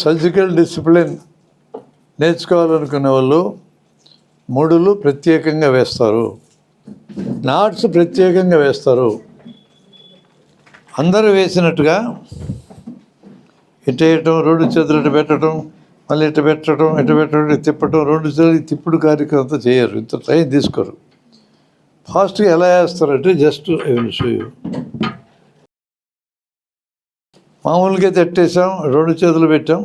Surgical discipline నేర్చుకోవాలనుకునే వాళ్ళు ముడులు ప్రత్యేకంగా వేస్తారు, నాట్స్ ప్రత్యేకంగా వేస్తారు. అందరూ వేసినట్టుగా ఇటు వేయటం, రెండు చేతులు ఇటు పెట్టడం, మళ్ళీ ఇటు పెట్టడం, తిప్పటం, రెండు చేతులు తిప్పుడు కార్యక్రమంతో చేయరు, ఇంత టైం తీసుకోరు. ఫాస్ట్గా ఎలా వేస్తారంటే జస్ట్ మామూలుగా తట్టేసాం, రెండు చేతులు పెట్టాం,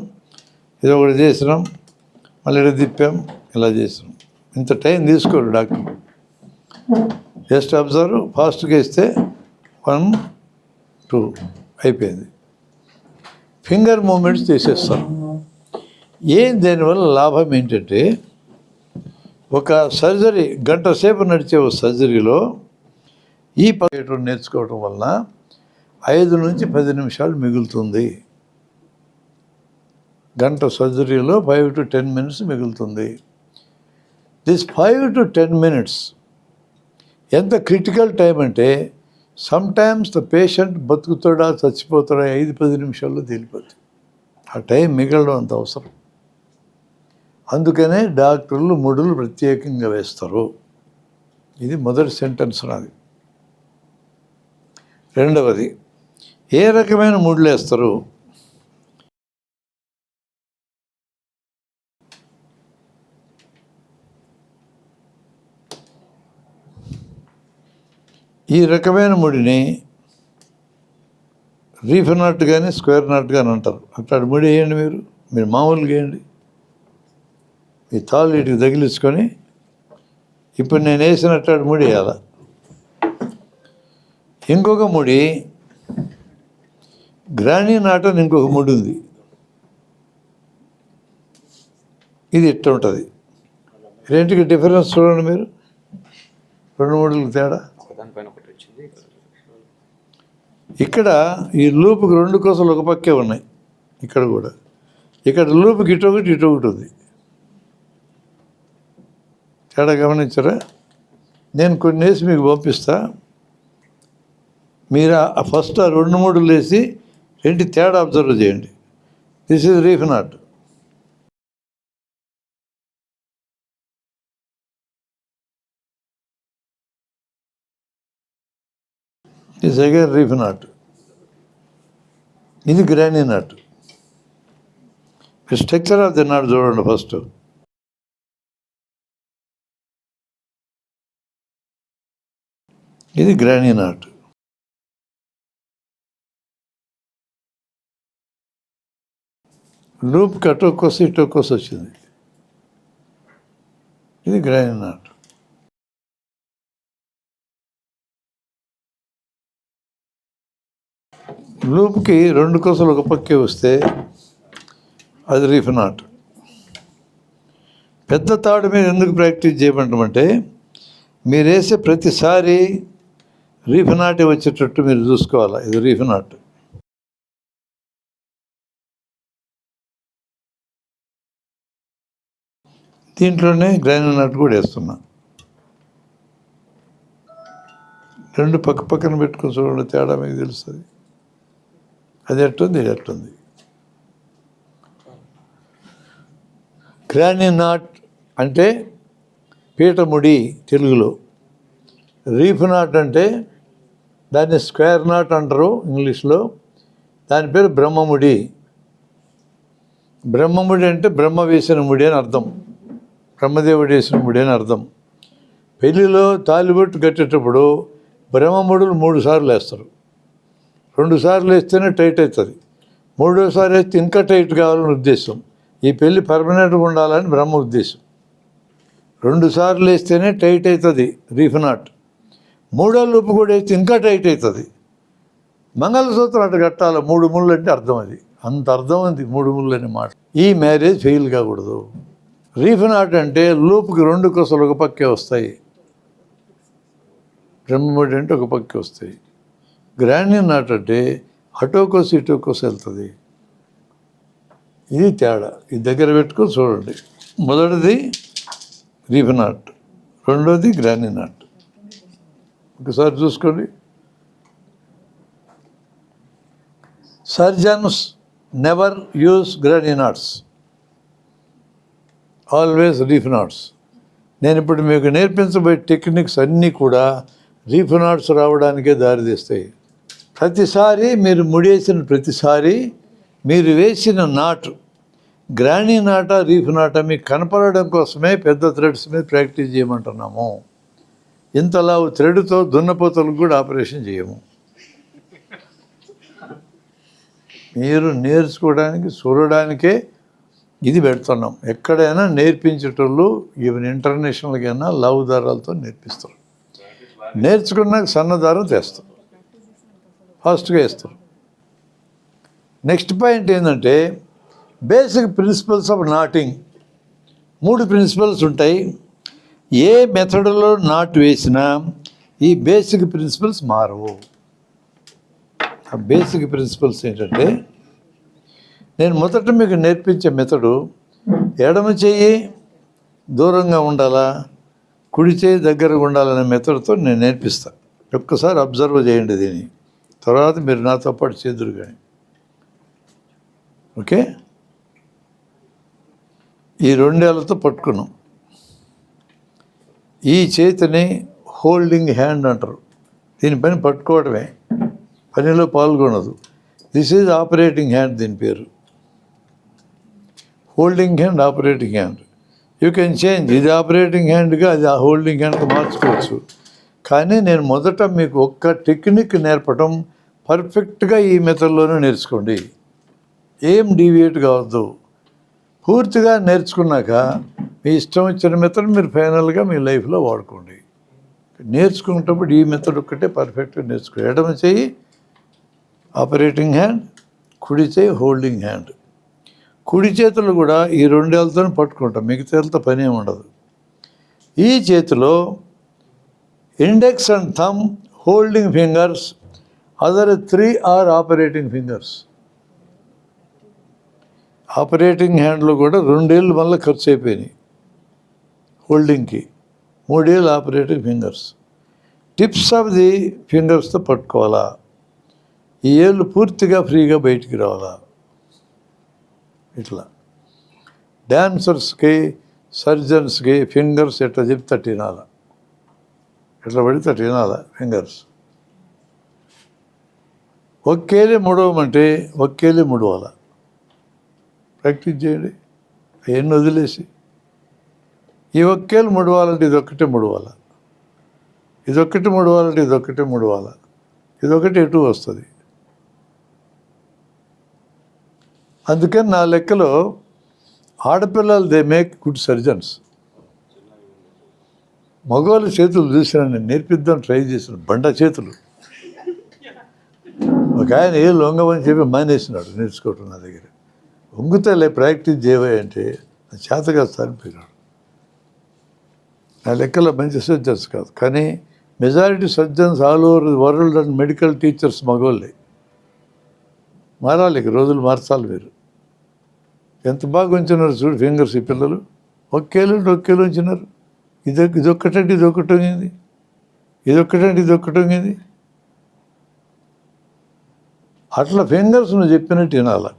ఇది ఒకటి చేసినాం, మళ్ళీ ఇలా తిప్పాం, ఇలా చేసినాం. ఇంత టైం తీసుకోరు డాక్టర్. జస్ట్ అబ్జర్వ్, ఫాస్ట్గా ఇస్తే 1, 2 అయిపోయింది. ఫింగర్ మూమెంట్స్ తీసేస్తాం. దానివల్ల లాభం ఏంటంటే, ఒక సర్జరీ గంట సేపు నడిచే ఒక సర్జరీలో ఈ పద్ధతి నేర్చుకోవడం వలన 5 నుంచి 10 నిమిషాలు మిగులుతుంది. గంట సర్జరీలో 5 to 10 minutes మిగులుతుంది. దిస్ 5 to 10 minutes ఎంత క్రిటికల్ టైం అంటే, సమ్టైమ్స్ ద పేషెంట్ బతుకుతాడా చచ్చిపోతాడా 5-10 నిమిషాల్లో తేలిపోతుంది. ఆ టైం మిగలడం అంత అవసరం. అందుకనే డాక్టర్లు ముడులు ప్రత్యేకంగా వేస్తారు. ఇది మొదటి సెంటెన్స్ నాది. రెండవది, ఏ రకమైన ముడులు వేస్తారు? ఈ రకమైన ముడిని రీఫ్ నాట్ కానీ స్క్వేర్ నాట్ కానీ అంటారు. అట్లాంటి ముడి వేయండి. మీరు మామూలుగా వేయండి. ఈ తాళ్ళు వీటికి తగిలించుకొని, ఇప్పుడు నేను వేసినట్టు ముడి వేయాల. ఇంకొక ముడి గ్రానీ నాట్ అని ఇంకొక ముడి ఉంది. ఇది ఇట్లా ఉంటుంది. రెంటికి డిఫరెన్స్ చూడండి మీరు, 2 ముడులకు తేడా. ఇక్కడ ఈ లూపుకి 2 కొసలు ఒక పక్కే ఉన్నాయి. ఇక్కడ కూడా ఇక్కడ లూపుకి ఇటొకటి ఉంది. తేడా గమనించరా? నేను కొన్ని వేసి మీకు పంపిస్తా. మీరు ఫస్ట్ 2 ముడులు వేసి రెంటి తేడా అబ్జర్వ్ చేయండి. This is reef knot. This again reef knot. ఇది granny knot. Structure of the knot చూడండి ఫస్ట్. ఇది గ్రానీ నాట్. లూప్కి అటోకోస్ ఇటోకోస్ వచ్చింది. ఇది గ్రానీ నాట్. లూప్కి 2 కొసలు ఒక పక్కే వస్తే అది రీఫ్ నాట్. పెద్ద తాడు మీద ఎందుకు ప్రాక్టీస్ చేయమంటామంటే, మీరు వేసే ప్రతిసారి రీఫ్ నాటే వచ్చేటట్టు మీరు చూసుకోవాలి. ఇది రీఫ్ నాట్. దీంట్లోనే గ్రానీ నాట్ కూడా వేస్తున్నా. 2 పక్కన పెట్టుకుని చూడండి, తేడా మీకు తెలుస్తుంది. అది ఎట్టుంది, ఇది ఎట్టుంది. గ్రానీ నాట్ అంటే పీటముడి తెలుగులో. రీఫ్ నాట్ అంటే దాన్ని స్క్వేర్ నాట్ అంటారు ఇంగ్లీష్లో. దాని పేరు బ్రహ్మముడి. బ్రహ్మముడి అంటే బ్రహ్మ వేసిన ముడి అని అర్థం. బ్రహ్మదేవుడు వేసిన ముడి అని అర్థం. పెళ్ళిలో తాలిబొట్టు కట్టేటప్పుడు బ్రహ్మముడులు 3 సార్లు వేస్తారు. 2 సార్లు వేస్తేనే టైట్ అవుతుంది. 3వసారి వేస్తే ఇంకా టైట్ కావాలని ఉద్దేశం. ఈ పెళ్ళి పర్మనెంట్గా ఉండాలని బ్రహ్మ ఉద్దేశం. 2 సార్లు వేస్తేనే టైట్ అవుతుంది రీఫ్ నాట్. 3వ లూపు కూడా వేస్తే ఇంకా టైట్ అవుతుంది. మంగళసూత్రం అటు కట్టాలి. 3 ముళ్ళు అంటే అర్థం. అది అంత అర్థం ఉంది 3 ముళ్ళు అనే మాట. ఈ మ్యారేజ్ ఫెయిల్ కాకూడదు. రీఫ్ నాట్ అంటే లూపుకి 2 కొసలు ఒక పక్కే వస్తాయి. బ్రహ్మముడి అంటే ఒక పక్కే వస్తాయి. గ్రానీ నాట్ అంటే అటోకోస్ ఇటోకోస్ వెళ్తుంది. ఇది తేడా. ఇది దగ్గర పెట్టుకొని చూడండి. మొదటిది రీఫ్ నాట్, రెండోది గ్రానీ నాట్. ఒకసారి చూసుకోండి. Surgeons never use granny knots, always reef knots. నేను ఇప్పుడు మీకు నేర్పించబోయే టెక్నిక్స్ అన్నీ కూడా రీఫ్ నాట్స్ రావడానికే దారితీస్తాయి. ప్రతిసారి మీరు ముడేసిన ప్రతిసారి మీరు వేసిన నాటు గ్రానీ నాట రీఫ్ నాట మీకు కనపడడం కోసమే పెద్ద థ్రెడ్స్ మీద ప్రాక్టీస్ చేయమంటున్నాము. ఇంతలా థ్రెడ్తో దున్నపోతలకు కూడా ఆపరేషన్ చేయము. మీరు నేర్చుకోవడానికి చూడడానికే ఇది పెడుతున్నాం. ఎక్కడైనా నేర్పించేటోళ్ళు ఈవెన్ ఇంటర్నేషనల్కైనా లవ్ దారాలతో నేర్పిస్తారు. నేర్చుకున్నాక సన్నదారం తెస్తారు, ఫాస్ట్గా వేస్తారు. నెక్స్ట్ పాయింట్ ఏంటంటే basic principles of knotting. 3 principles ఉంటాయి. ఏ మెథడ్లో నాటు వేసినా ఈ బేసిక్ ప్రిన్సిపల్స్ మారవు. ఆ బేసిక్ ప్రిన్సిపల్స్ ఏంటంటే, నేను మొదట మీకు నేర్పించే మెథడు ఎడమ చెయ్యి దూరంగా ఉండాలా, కుడి చేయి దగ్గరగా ఉండాలనే మెథడ్తో నేను నేర్పిస్తాను. ఒక్కసారి అబ్జర్వ్ చేయండి దీన్ని, తర్వాత మీరు నాతో పాటు చేదురు కానీ. ఓకే, ఈ 2 ఏళ్ళతో పట్టుకున్నాం. ఈ చేతిని హోల్డింగ్ హ్యాండ్ అంటారు. దీనిపైన పట్టుకోవడమే, పనిలో పాల్గొనదు. దిస్ ఈజ్ ఆపరేటింగ్ హ్యాండ్, దీని పేరు holding hand, operating hand. You can change, ఇది ఆపరేటింగ్ హ్యాండ్గా అది ఆ హోల్డింగ్ హ్యాండ్గా మార్చుకోవచ్చు. కానీ నేను మొదట మీకు ఒక్క టెక్నిక్ నేర్పడం, పర్ఫెక్ట్గా ఈ మెథడ్లోనే నేర్చుకోండి, ఏం డీవియేట్ కావద్దు. పూర్తిగా నేర్చుకున్నాక మీ ఇష్టం వచ్చిన మెథడ్ మీరు ఫైనల్గా మీ లైఫ్లో వాడుకోండి. నేర్చుకునేటప్పుడు ఈ మెథడ్ ఒక్కటే పర్ఫెక్ట్గా నేర్చుకో. ఎడమ చేయి ఆపరేటింగ్ హ్యాండ్, కుడి చేయి హోల్డింగ్ హ్యాండ్. కుడి చేతులు కూడా ఈ 2 ఏళ్ళతో పట్టుకుంటాం, మిగతాలతో పని ఏమి ఉండదు. ఈ చేతిలో index and thumb holding fingers, other 3 are operating fingers. Operating హ్యాండ్లో కూడా 2 ఏళ్ళు మళ్ళీ ఖర్చు అయిపోయినాయి హోల్డింగ్కి, 3 ఏళ్ళు operating fingers. Tips of the ఫింగర్స్తో పట్టుకోవాలా. ఈ ఏళ్ళు పూర్తిగా ఫ్రీగా బయటికి రావాలా. ఇట్లా డ్యాన్సర్స్కి, సర్జన్స్కి ఫింగర్స్ ఎట్లా చెప్తే అట్లా వినాలా, ఎట్లా పడితే అట్లా వినాలా ఫింగర్స్. ఒక్కేలి ముడవమంటే ఒక్కేలి ముడవాలా. ప్రాక్టీస్ చేయండి. అవన్నీ వదిలేసి ఈ ఒక్కేలు ముడవాలంటే ఇదొక్కటే ముడవాలా, ఇదొక్కటి ముడవాలంటే ఇదొక్కటే ముడవాలా, ఇదొకటి ఎటు వస్తుంది. అందుకని నా లెక్కలో ఆడపిల్లలు దే మేక్ గుడ్ సర్జన్స్. మగవాళ్ళ చేతులు చూసిన నేను నేర్పిద్దాం ట్రై చేసిన బండ చేతులు. ఒక ఆయన ఏ లొంగమని చెప్పి మానేసినాడు నేర్చుకోవటం నా దగ్గర. వంగుతలే ప్రాక్టీస్ చేయవా అంటే చేతగా చనిపోయినాడు. నా లెక్కలో మంచి సర్జన్స్ కాదు, కానీ majority surgeons all over the world and medical teachers మగవాళ్ళే. మారాలి, రోజులు మార్చాలి. మీరు ఎంత బాగా ఉంచినారు చూడు ఫింగర్స్. ఈ పిల్లలు ఒక్కేళ్ళు ఉంచినారు. ఇదొక్కటంటే ఇదొక్కటి వంగింది, ఇదొక్కటంటే ఇదొక్కటి వంగింది. అట్లా ఫింగర్స్ నువ్వు చెప్పినట్టు వినాలి.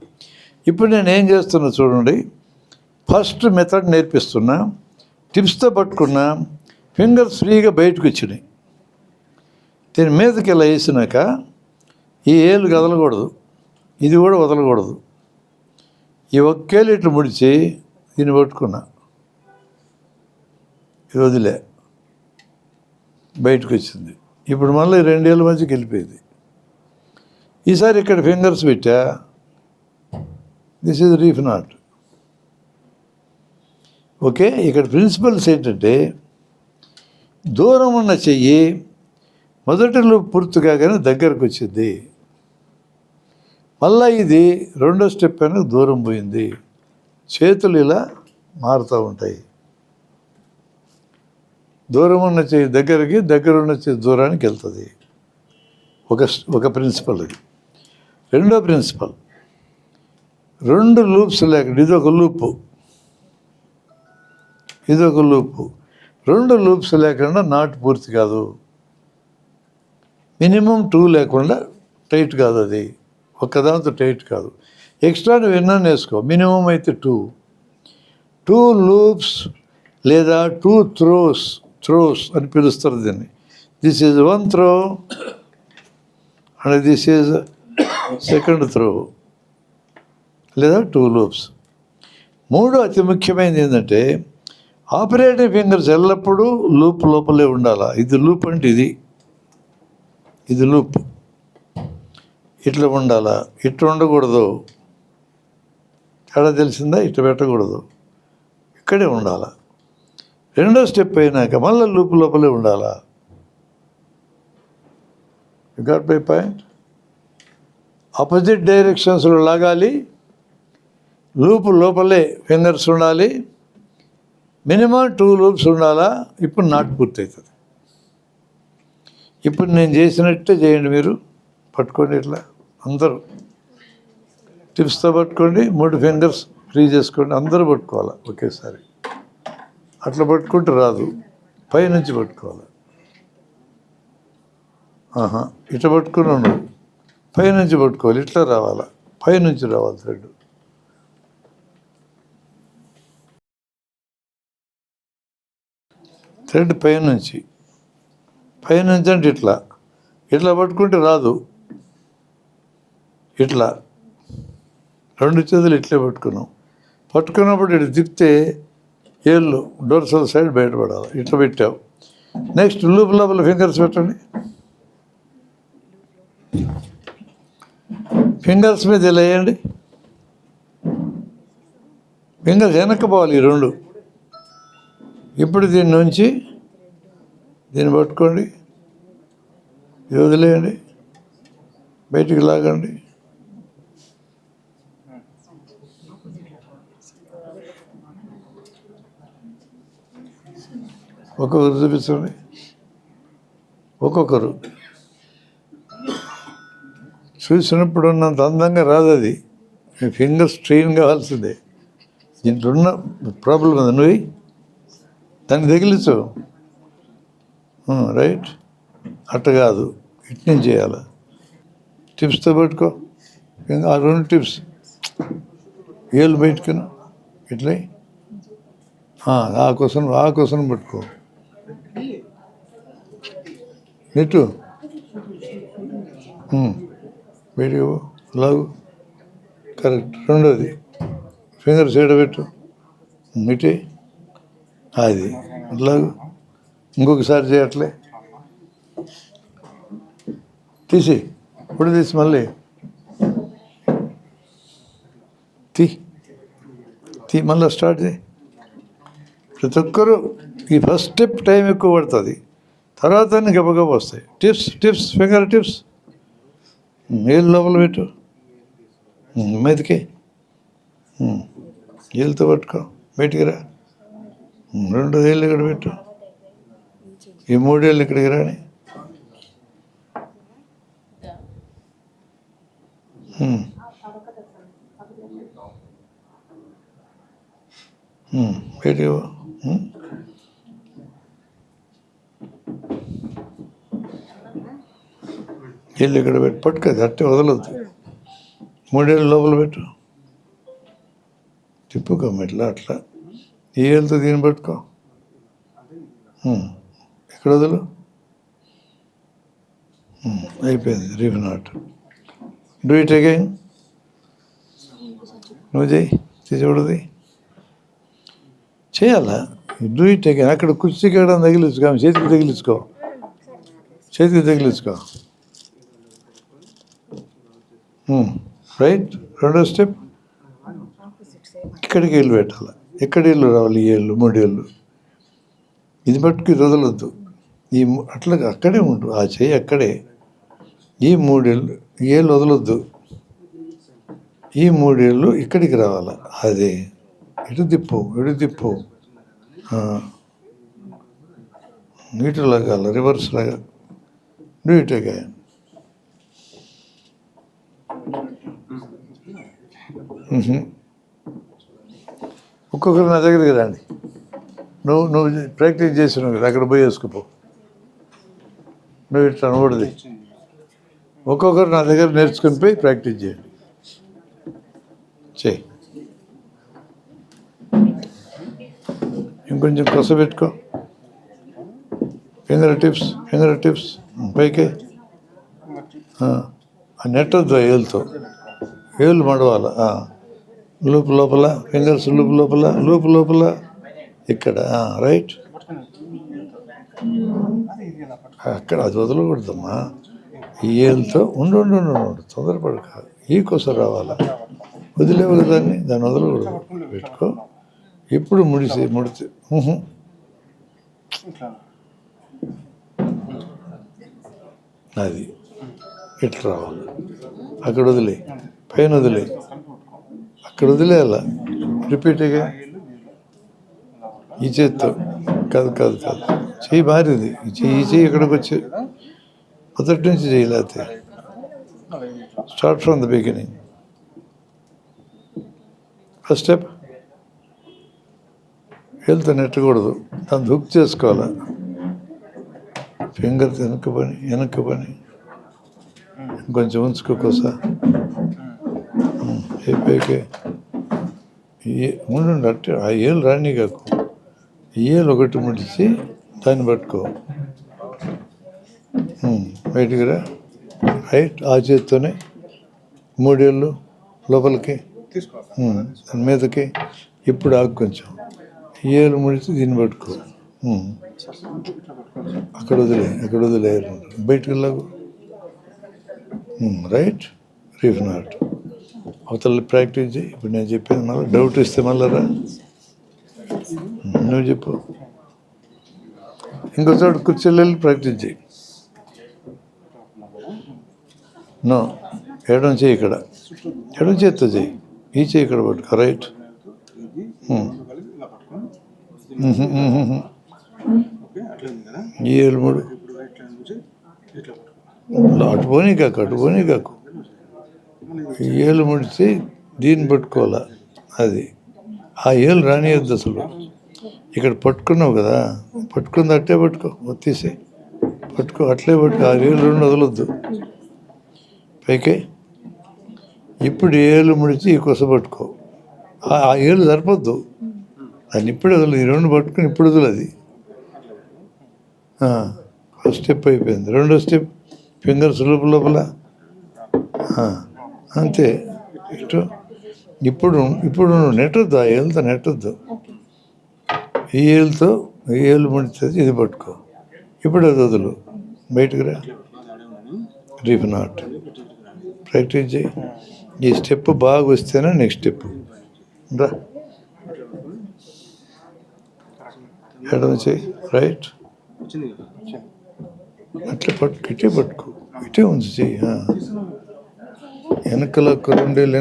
ఇప్పుడు నేను ఏం చేస్తున్నా చూడండి. ఫస్ట్ మెథడ్ నేర్పిస్తున్నా, టిప్స్తో పట్టుకున్నా, ఫింగర్స్ ఫ్రీగా బయటకు వచ్చినాయి. దీని మీదకి ఇలా వేసినాక ఈ ఏళ్ళు కదలకూడదు, ఇది కూడా వదలకూడదు. ఈ ఒక్కేళ్ళు ఇట్లా ముడిచి దీన్ని పట్టుకున్నా, ఇది వదిలే బయటకు వచ్చింది. ఇప్పుడు మళ్ళీ 2 ఏళ్ళ మధ్యకి వెళ్ళిపోయింది. ఈసారి ఇక్కడ ఫింగర్స్ పెట్టా, this is reef not. Okay, ఇక్కడ ప్రిన్సిపల్స్ ఏంటంటే, దూరం ఉన్న చెయ్యి మొదటిలో పూర్తిగా కానీ దగ్గరకు వచ్చింది, మళ్ళీ ఇది 2వ స్టెప్ అయినా దూరం పోయింది. చేతులు ఇలా మారుతూ ఉంటాయి. దూరం ఉన్న చెయ్యి దగ్గరికి, దగ్గర ఉన్న చెయ్యి దూరానికి వెళ్తుంది. ఒక ప్రిన్సిపల్ ఇది. 2వ ప్రిన్సిపల్, 2 లూప్స్ లేకుండా ఇదొక లూపు, ఇదొక లూపు. 2 లూప్స్ లేకుండా నాటు పూర్తి కాదు. మినిమం 2 లేకుండా టైట్ కాదు. అది ఒక్కదాంతో టైట్ కాదు. ఎక్స్ట్రా నువ్వు ఎన్నో వేసుకో, మినిమం అయితే 2 లూప్స్ లేదా 2 థ్రోస్ అని పిలుస్తారు దీన్ని. This is 1 throw and this is second throw లేదా 2 లూప్స్. మూడో అతి ముఖ్యమైనది ఏంటంటే ఆపరేటింగ్ ఫింగర్స్ ఎల్లప్పుడూ లూప్ లోపలే ఉండాలి. ఇది లూప్ అంటే ఇది లూప్ ఇట్లా ఉండాలా, ఇట్లా ఉండకూడదు. తేడా తెలిసిందా? ఇట్లా పెట్టకూడదు, ఇక్కడే ఉండాలా. రెండో స్టెప్ అయినాక మళ్ళీ లూప్ లోపలే ఉండాలా. You got my point? Opposite డైరెక్షన్స్లో లాగాలి, లూప్ లోపలే ఫింగర్స్ ఉండాలి, మినిమం 2 లూప్స్ ఉండాలా. ఇప్పుడు నాట్ పూర్తవుతుంది. ఇప్పుడు నేను చేసినట్టే చేయండి. మీరు పట్టుకోండి, ఇట్లా అందరూ టిప్స్తో పట్టుకోండి. 3 ఫింగర్స్ ఫ్రీ చేసుకోండి, అందరూ పట్టుకోవాలి ఒకేసారి. అట్లా పట్టుకుంటే రాదు, పైనుంచి పట్టుకోవాలి. ఇట్లా పట్టుకుని ఉండదు, పైనుంచి పట్టుకోవాలి. ఇట్లా రావాలా, పైనుంచి రావాలి థ్రెడ్. పైనుంచి అంటే ఇట్లా పట్టుకుంటే రాదు. ఇట్లా 2 చేతులు ఇట్లే పట్టుకున్నప్పుడు ఇటు తిప్పితే ఏళ్ళు డోర్సల్ సైడ్ బయటపడాలి. ఇట్లా పెట్టావు. నెక్స్ట్ లూప్ లోపల ఫింగర్స్ పెట్టండి. ఫింగర్స్ మీద ఇలా వేయండి. ఫింగర్స్ వెనక్కిపోవాలి ఈ 2. ఇప్పుడు దీని నుంచి దీన్ని పట్టుకోండి, ఇది వదిలేయండి, బయటికి లాగండి. ఒక్కొక్కరు చూపించండి, ఒక్కొక్కరు. చూసినప్పుడు ఉన్నంత అందంగా రాదు అది. మీ ఫింగర్ స్ట్రెయిన్ కావాల్సిందే. దీంట్లో ఉన్న ప్రాబ్లం ఉంది. నువ్వు దాన్ని తగిలించు. రైట్, అట్ట కాదు, ఇట్నే చేయాలి. టిప్స్తో పట్టుకో. ఆ 2 టిప్స్ ఏళ్ళు బయటకును ఇట్లా ఆ క్వశ్చన్ పట్టుకో. నెట్టు బయటికి లాగు. కరెక్ట్. రెండోది ఫింగర్ సైడ్ పెట్టు, ఇటే అది లాగు. ఇంకొకసారి చేయట్లే, తీసి ఇప్పుడు తీసి మళ్ళీ మళ్ళీ స్టార్ట్ చేయి. ప్రతి ఒక్కరూ ఈ ఫస్ట్ స్టెప్ టైం ఎక్కువ పడుతుంది, తర్వాత అన్నీ గబగబ వస్తాయి. Tips finger tips. ఏళ్ళు లోపల పెట్టు, మెదికే ఏళ్ళతో పట్టుకో, బయటికి రా. 2 ఏళ్ళు ఇక్కడ పెట్టు, ఈ 3 ఏళ్ళు ఇక్కడికి రాని. బయటికి ఏళ్ళు ఇక్కడ పెట్టు, పట్టుకోదు అట్టే వదలొద్దు. 3 ఏళ్ళు లోపల పెట్టు, తిప్పుకోమ్మ ఇట్లా అట్లా. ఈ ఏళ్ళతో దీన్ని పట్టుకో, ఇక్కడ వదులు. అయిపోయింది. Reef not. Do it again. నువ్వు చూడది చేయాలా. Do it again. అక్కడ కుర్చీకి ఎక్కడ తగిలించుకో, చేతికి తగిలించుకో. రైట్. రెండో స్టెప్ ఇక్కడికి ఏళ్ళు పెట్టాలి. ఎక్కడ ఏళ్ళు రావాలి? ఈ ఏళ్ళు 3 ఏళ్ళు. ఇది పట్టుకు వదలొద్దు. అట్లా అక్కడే ఉండు, ఆ చెయ్యి అక్కడే. ఈ 3 ఏళ్ళు, ఏళ్ళు వదలొద్దు. ఈ 3 ఏళ్ళు ఇక్కడికి రావాలి. అదే ఇటు తిప్పు. ఇటు లాగాల, రివర్స్ లాగా. Do it again. ఒక్కొక్కరు నా దగ్గరికి రండి. నువ్వు ప్రాక్టీస్ చేసినావు కదా, అక్కడ పోయి వేసుకుపో. నువ్వు ఇట్లా నోడిది. ఒక్కొక్కరు నా దగ్గర నేర్చుకుని పోయి ప్రాక్టీస్ చేయండి. చెయ్యి. ఇంకొంచెం కొస పెట్టుకో. ఫింగర్ టిప్స్ పైకి. నెట్టద్దు ఏలుతో, ఏళ్ళు మడవాల. లూపు లోపల, ఫింగర్స్ లూపు లోపల ఇక్కడ. రైట్. అక్కడ అది వదలకూడదమ్మా. ఈ ఏళ్ళతో ఉండు తొందరపడక. ఈ కొస రావాలా. వదిలేవు దాన్ని వదలకూడదు. పెట్టుకో. ఇప్పుడు ముడితే అది ఇట్లా రావాలి. అక్కడ వదిలే, పైన వదిలే, అక్కడ వదిలేయాల. రిపీట్గా ఈ చేత్తో కాదు. చెయ్యి మారింది. ఈ చెయ్యి ఇక్కడికి వచ్చి మొదటి నుంచి చేయలేకపోతే start from the beginning. First step వెళ్తే నెట్టకూడదు, దాన్ని హుక్ చేసుకోవాలి. ఫింగర్ వెనక్కి పని కొంచెం ఉంచుకో కోసా. పైకి ఉండు. అట్టే ఆ ఏళ్ళు రాని కాకు. ఈ ఏళ్ళు ఒకటి ముడిచి దాన్ని పట్టుకో. బయటికి రా. రైట్. ఆ చేత్తోనే 3 ఏళ్ళు లోపలికి, దాని మీదకి. ఇప్పుడు ఆకు కొంచెం. ఈ ఏళ్ళు ముడిచి దీన్ని పట్టుకో. అక్కడ వదిలే బయటికి వెళ్ళకు. రైట్. Reef not. అవతల ప్రాక్టీస్ చేయి. ఇప్పుడు నేను చెప్పేది మళ్ళీ డౌట్ ఇస్తే మళ్ళా రా. నువ్వు చెప్పు. ఇంకో చోట కూర్చోళ్ళి ప్రాక్టీస్ చేయి. నో, ఎడం చేయి ఇక్కడ, ఎడం చేత్తో చేయి. ఈ చేయి ఇక్కడ పట్టుకో. రైట్. ఈ ఏళ్ళు 3 అటు పోనీ కాకు. ఈ ఏళ్ళు ముడిచి దీన్ని పట్టుకోవాలా. అది ఆ ఏళ్ళు రానియద్దు అసలు. ఇక్కడ పట్టుకున్నావు కదా, పట్టుకుంది అట్టే పట్టుకో. తీసి పట్టుకో, అట్లే పట్టుకో. ఆ ఏళ్ళు 2 వదలొద్దు. పైకి. ఇప్పుడు ఏళ్ళు ముడిచి ఈ కొస పట్టుకో. ఆ ఏళ్ళు సరిపోద్దు, దాన్ని ఇప్పుడే వదలదు. ఈ 2 పట్టుకుని ఇప్పుడు వదలదు. అది ఫస్ట్ స్టెప్ అయిపోయింది. రెండో స్టెప్ ఫింగర్స్ లోపల. అంతే. ఇప్పుడు నెట్టొద్దు. ఆ ఏళ్ళతో నెట్టొద్దు. ఈ ఏళ్ళు ముడిచేది ఇది పట్టుకో. ఇప్పుడు అది వదులు. బయటకు రా. Reef knot. ప్రాక్టీస్ చేయి. ఈ స్టెప్ బాగా వస్తేనే నెక్స్ట్ స్టెప్ రా. ఎడమ చేయి. రైట్. అట్లా ఇటే పట్టుకో. ఇటే ఉంచు చెయ్యి. వెనకలకు 2 ఏళ్ళు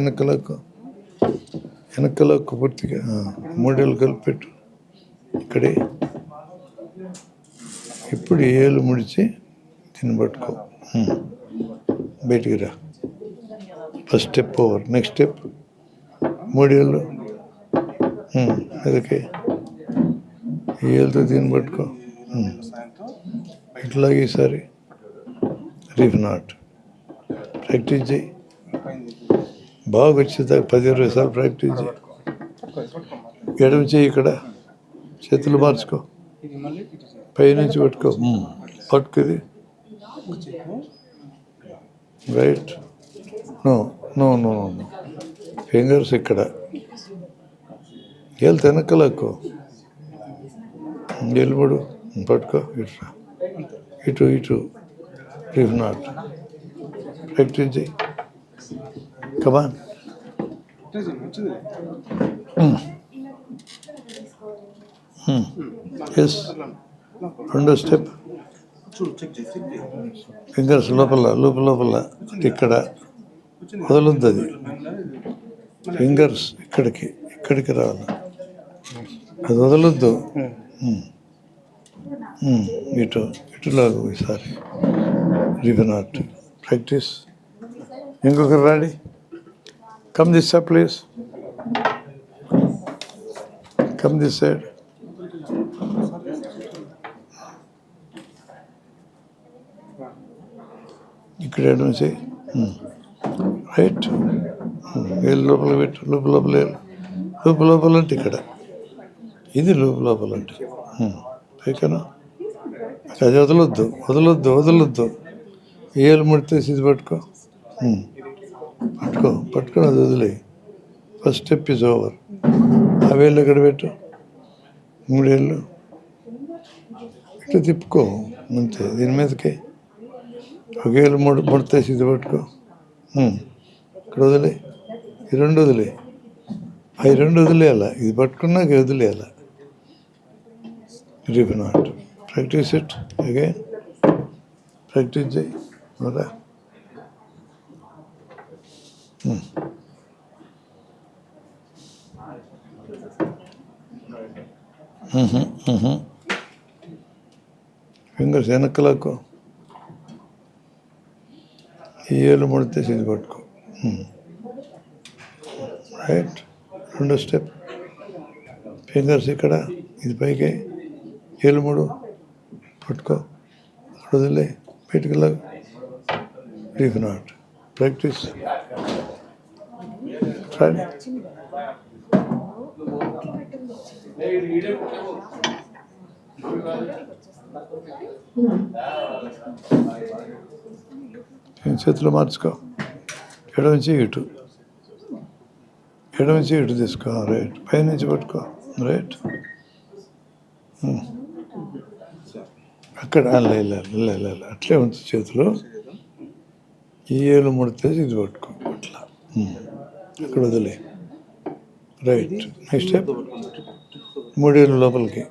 వెనకలకు పూర్తిగా 3 ఏళ్ళు కలిపెట్టు ఇక్కడే. ఇప్పుడు ఏళ్ళు ముడిచి దీన్ని పట్టుకో. బయటికి రా. First step over. Next step 3 ఏళ్ళు అదకే. ఈ ఏళ్ళతో దీన్ని పట్టుకో. ఇట్లాగే ఈసారి రీఫ్ నాట్. ప్రాక్టీస్ చేయి. బాగా వచ్చేదాకా 10-20 సార్లు ప్రాక్టీస్ చేయి. ఎడమ చేయి ఇక్కడ, చేతులు మార్చుకో. పైనుంచి పట్టుకో. పట్టుకుది. రైట్. నో ఫింగర్స్ ఇక్కడ. ఏళ్ళు వెనకలకు నిలబడు. పట్టుకో. ఇటు రీఫ్ నాట్. ప్రాక్టీస్ చేయి. కమాన్. ఎస్. రెండో స్టెప్ ఫింగర్స్ లోపల ఇక్కడ వదలొద్దు. అది ఫింగర్స్ ఇక్కడికి రావాలి. అది వదలొద్దు. ఇటులాగు ఈసారి. Reef knot. ప్రాక్టీస్. ఇంకొకరు రాడి. Come this side please. Come this side. ఇక్కడ ఎడమ చేయి. రైట్. వేలు లోపల పెట్టు, లోపల లోపల అంటే ఇక్కడ, ఇది లోపల అంటే పైకనా. అది వదలొద్దు. ఏళ్ళు ముడితే ఇది పట్టుకొని అది వదిలే. First step is over. ఆ వేళ్ళు ఎక్కడ పెట్టు, 3 ఏళ్ళు ఇట్లా తిప్పుకో అంతే. దీని మీదకి ఒక ఏళ్ళు ముడితేసి ఇది పట్టుకో, ఇక్కడ వదిలే. ఈ 2 వదిలే, అవి 2 వదిలేయాల. ఇది పట్టుకున్నాక వదిలేయాల. Reef knot. Practice it again. Practice చేయి మరా. ఫింగర్స్ వెనక్కలాకో. ఈ ఏళ్ళు ముడితే ఇది పట్టుకో. రైట్. 2వ స్టెప్. ఫింగర్స్ ఇక్కడ, ఇది పైకి, ఏళ్ళు ముడు పట్టుకో, అక్కడ వదిలే, బయటికి లాగా. Reef knot. ప్రాక్టీస్. రండి. చేతులు మార్చుకో. ఎడమ నుంచి ఇటు తీసుకో. రైట్. పైనుంచి పట్టుకో. రైట్. అక్కడ అట్లే ఉంచి చేతులు. ఈ ఏళ్ళు ముడితే ఇది పట్టుకో అట్లా. అక్కడ వదిలే. రైట్. Next step. 3 ఏళ్ళు లోపలికి.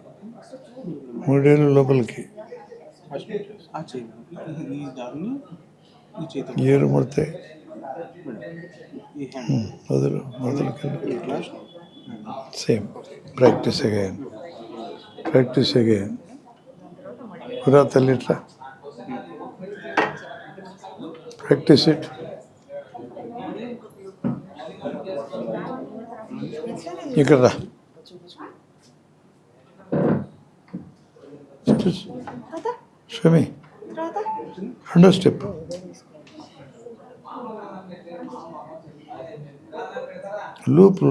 ఏళ్ళు ముడితే మొదలుకెళ్ళి. సేమ్. Practice again. కురా తల్లి ఇట్లా. Practice it. ఇక్కడ రా. స్వామి 2వ స్టెప్.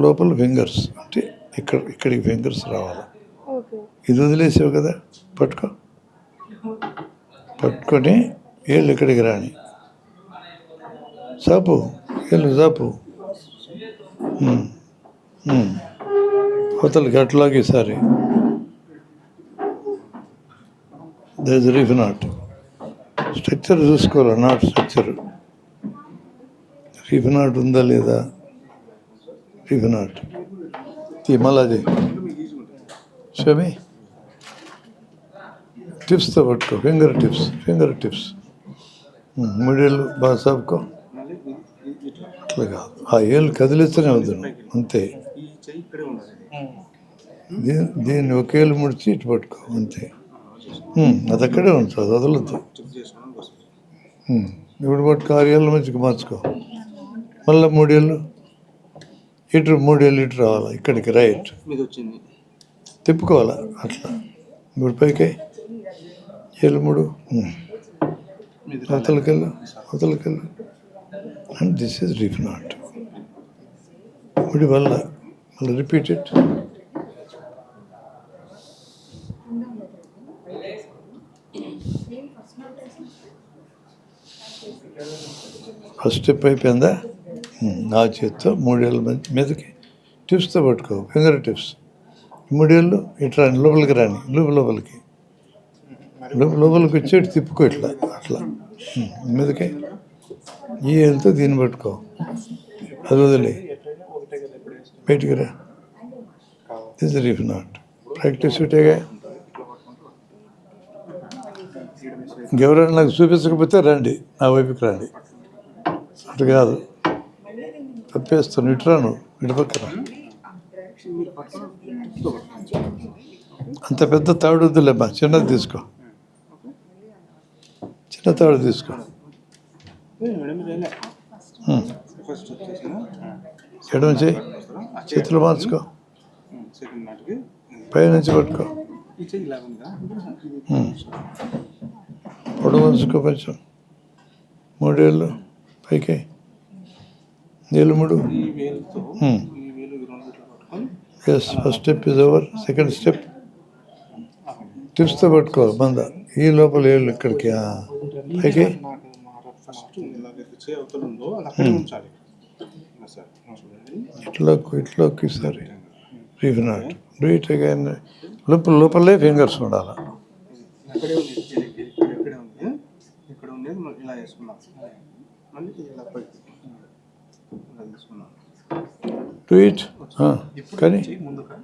లోపల ఫింగర్స్ అంటే ఇక్కడికి ఫింగర్స్ రావాలి. ఇది వదిలేసావు కదా, పట్టుకొని ఏళ్ళు ఇక్కడికి రాని. ఏళ్ళు చాపు. అవతలకి అట్లాగే. ఈసారి there is reef knot. Structure చూసుకోవాలి, నాట్ స్ట్రక్చర్. రీఫ్ నాట్ ఉందా లేదా. Reef knot. మళ్ళీ స్వామి టిప్స్తో పట్టుకో. Finger tips. 3 ఏళ్ళు బాగా సాపుకో. అట్లా కాదు, ఆ ఏళ్ళు కదిలిస్తూనే అవుతుంది అంతే. దీన్ని ఒకేళ్ళు ముడిచి ఇటు పట్టుకో అంతే. అది అక్కడే ఉంటుంది, వదలొద్దు. ఇప్పుడు పట్టుకో. 6 ఏళ్ళ మంచిగా మార్చుకో. మళ్ళీ 3 ఏళ్ళు ఇటు, 3 ఏళ్ళు ఇటు రావాలి ఇక్కడికి. రైట్. తిప్పుకోవాలా అట్లా. ఇప్పుడు పైకి ఏళ్ళు 3 అవతలకెళ్ళు. And this is reef knot. ఇప్పుడు మళ్ళీ రిపీట్ ఇట్. ఫస్ట్ స్టెప్ అయిపోయిందా. నా చేత్తో 3 ఏళ్ళ మీదకి టిప్స్తో పట్టుకో. Finger tips. 3 ఏళ్ళు ఇటు రాని, లోపలికి వచ్చి ఇటు తిప్పుకో ఇట్లా అట్లా మీదకి. ఈ ఏళ్ళతో దీన్ని పట్టుకో, అది వదిలే, బయటికి రా. This reef knot. ప్రాక్టీస్ ఇటేగా. ఇంకెవరైనా నాకు చూపించకపోతే రండి, నా వైపుకి రండి. అటు కాదు, తప్పేస్తాను. ఇటు రాను, ఇటు పక్కన. అంత పెద్ద తాడు వద్దులేమ్మా, చిన్నది తీసుకో. చిన్న తాడు తీసుకో. ఎడమ చేయి, చేతులు మార్చుకో. పైనుంచి పట్టుకో. పొడవు ఉంచుకో కొంచెం. 3 ఏళ్ళు పైకి. ఏళ్ళు మూడు. ఈ వేలుతో ఈ వేలు ఈ రెండు ఇట్లా పట్టుకొని yes, first step is over. Second step టిప్స్తో పట్టుకోవాలి బంద. ఈ లోపల ఏళ్ళు ఇక్కడికి పైకి. నాకు ఫస్ట్ ఇలాగైతే చేయి అవతల ఉందో అది అక్కడే ఉంచాలి. ఇలా సార్ చూడండి, ఇట్లోకి సరే. Reef not do it again. లోపలే ఫింగర్స్ ఉండాలి. అక్కడే ఉంది, ఇక్కడే ఉంది, ఇక్కడ ఉండేది మనం ఇలా వేసుకున్నాం, మళ్ళీ ఇలా పైకి ఇలా తీసుకున్నాం. Do it. కానీ ముందుగా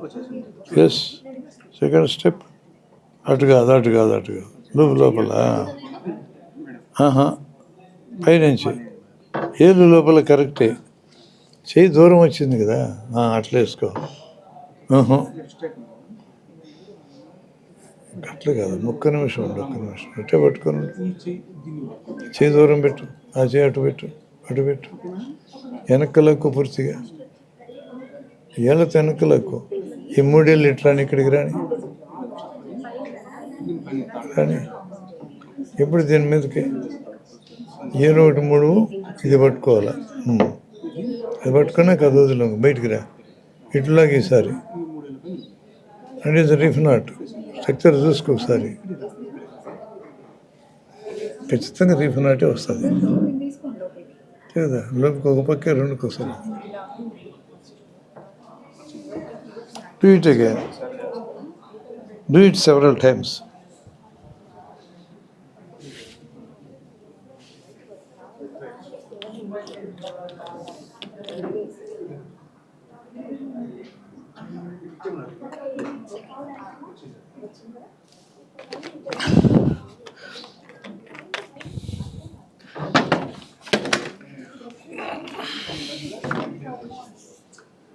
వచ్చేసింది. Yes, second step. అటు కాదు. లోపల పైనుంచి ఏళ్ళు లోపల కరెక్టే. చేయి దూరం వచ్చింది కదా, అట్లా వేసుకో. అట్లా కాదు, ఒక్క నిమిషం అట్టే పట్టుకొని చేయి దూరం పెట్టు. ఆ చేయి అటు పెట్టు. వెనక్కలకు పూర్తిగా ఏళ్ళతో వెనక్కలకు. ఈ మూడేళ్ళు ఇట్రాని, ఇక్కడికి రాని. ఇప్పుడు దీని మీదకి ఏదో ఒకటి మూడు ఇది పట్టుకోవాలి. అది పట్టుకున్నాక అది వదిలే, బయటికి రా. ఇట్లాగే ఈసారి అంటే ఇది రీఫ్ నాట్. స్ట్రక్చర్ చూసుకో ఒకసారి, ఖచ్చితంగా రీఫ్ నాటే వస్తుంది కదా. లోపలికి ఒక పక్క రెండుకి వస్తుంది. Do it again. Do it several times.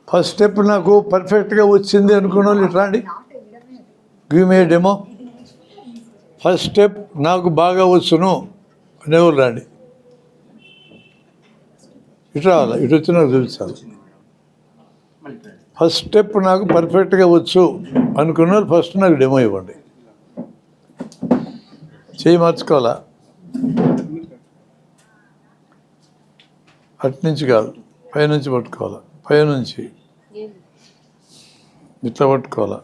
First step నాకు పర్ఫెక్ట్గా వచ్చింది అనుకున్న వాళ్ళు ఇట్లా రండి. Give me demo. First step నాకు బాగా వచ్చును అనేవాళ్ళు రండి. ఇటు రావాలి, ఇటు వచ్చి నాకు చూపించాలి. ఫస్ట్ స్టెప్ నాకు పర్ఫెక్ట్గా వచ్చు అనుకున్న వాళ్ళు ఫస్ట్ నాకు డెమో ఇవ్వండి. చేయి మార్చుకోవాలా, అట్నుంచి కాదు, పైనుంచి పట్టుకోవాలా. పైనుంచి ఇట్లా పట్టుకోవాలా.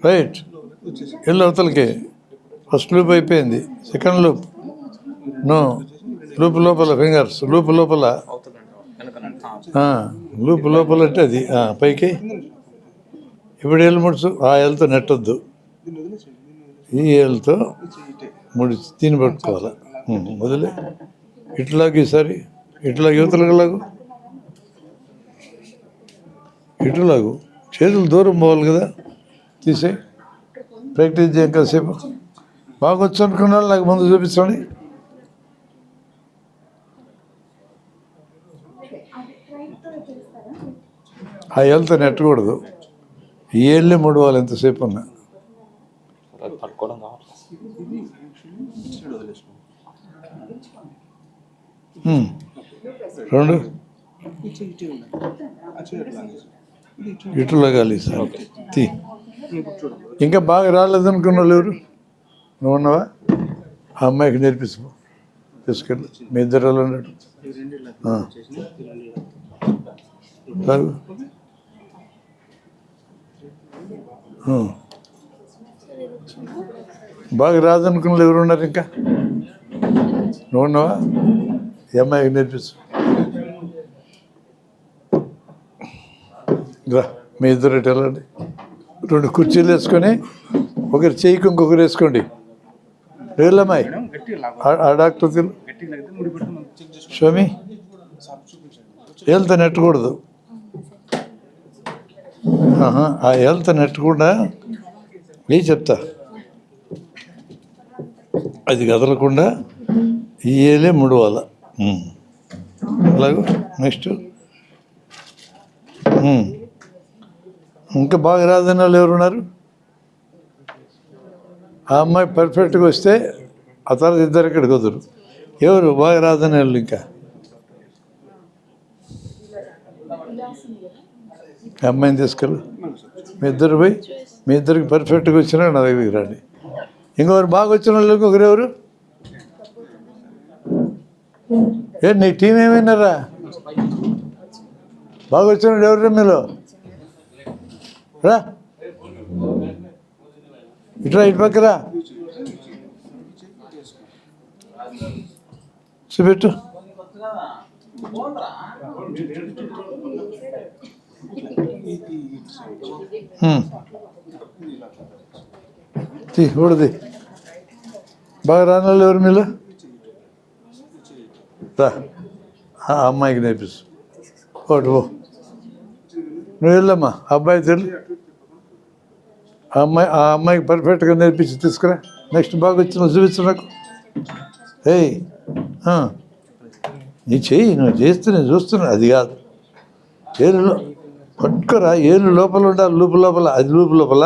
రైట్. ఎల్లు అవతలకి. ఫస్ట్ లూప్ అయిపోయింది, సెకండ్ లూప్. నో, లోపల ఫింగర్స్, లోపల అంటే అది పైకి. ఇప్పుడు ఏళ్ళు ముడుచు. ఆ ఏళ్ళతో నెట్టొద్దు, ఈ ఏళ్ళతో ముడిచి దీన్ని పట్టుకోవాలి. వదిలే. ఇట్లాగే ఈసారి ఇట్లాగే యువతలలాగు, ఇటులాగు. చేతులు దూరం పోవాలి కదా, తీసే. ప్రాక్టీస్ చేయం కాసేపు. బాగా వచ్చు అనుకున్న వాళ్ళు నాకు ముందు చూపించండి. ఆ ఏళ్ళతో నెట్టకూడదు, ఈ ఏళ్ళే ముడవాలి ఎంతసేపు ఉన్నా. రెండు ఇటు లాగాలి సార్. తీ. ఇంకా బాగా రాలేదనుకున్న వాళ్ళు ఎవరు? నువ్వు ఉన్నావా? ఆ అమ్మాయికి నేర్పించు, తీసుకెళ్ళి. మీ ఇద్దరు అన్నాడు బాగా రాదనుకున్న ఎవరు ఉన్నారు? ఇంకా నువ్వు ఉన్నావా? ఈ అమ్మాయికి నేర్పించు. రా, మీ ఇద్దరు ఇటు వెళ్ళండి. రెండు కుర్చీలు వేసుకొని ఒకరు చేయికి ఇంకొకరు వేసుకోండి. వెళ్ళమ్మాయి, ఆ డాక్టర్ తిరు స్వామి. హెల్త్ నెట్టకూడదు, ఆ హెల్త్ నెట్టకుండా ఏ చెప్తా. అది కదలకుండా ఈ ఏలే ముడవాల. అలాగూ నెక్స్ట్. ఇంకా బాగా రాదని వాళ్ళు ఎవరున్నారు? ఆ అమ్మాయి పర్ఫెక్ట్గా వస్తే ఆ తర్వాత ఇద్దరు ఇక్కడికి వద్దరు. ఎవరు బాగా రాదని వాళ్ళు? ఇంకా అమ్మాయిని తీసుకెళ్ళు. మీ ఇద్దరికి పర్ఫెక్ట్గా వచ్చినా నా దగ్గరికి రండి. ఇంకొకరు బాగా వచ్చిన వాళ్ళు ఇంకొకరు ఎవరు? ఏ నీ టీం ఏమైనారా? బాగా వచ్చినాడు ఎవరు మీరు? రా ఇట్రా, ఇటు పక్కరా చూపెట్టు. ఊడది బాగా రానాలు ఎవరు మీరు? రా, ఆ అమ్మాయికి నేర్పిస్తు ఒకటి ఓ నువ్వు వెళ్ళమ్మా. అబ్బాయి తెలు ఆ అమ్మాయికి పర్ఫెక్ట్గా నేర్పించి తీసుకురా. నెక్స్ట్ బాగా వచ్చిన చూపించు నాకు. ఏయ్ నీ చెయ్యి, నువ్వు చేస్తే నేను చూస్తున్నా. అది కాదు, ఏళ్ళు పట్టుకురా. ఏళ్ళు లోపల ఉండాలి, లూపు లోపల. అది లూపు లోపల,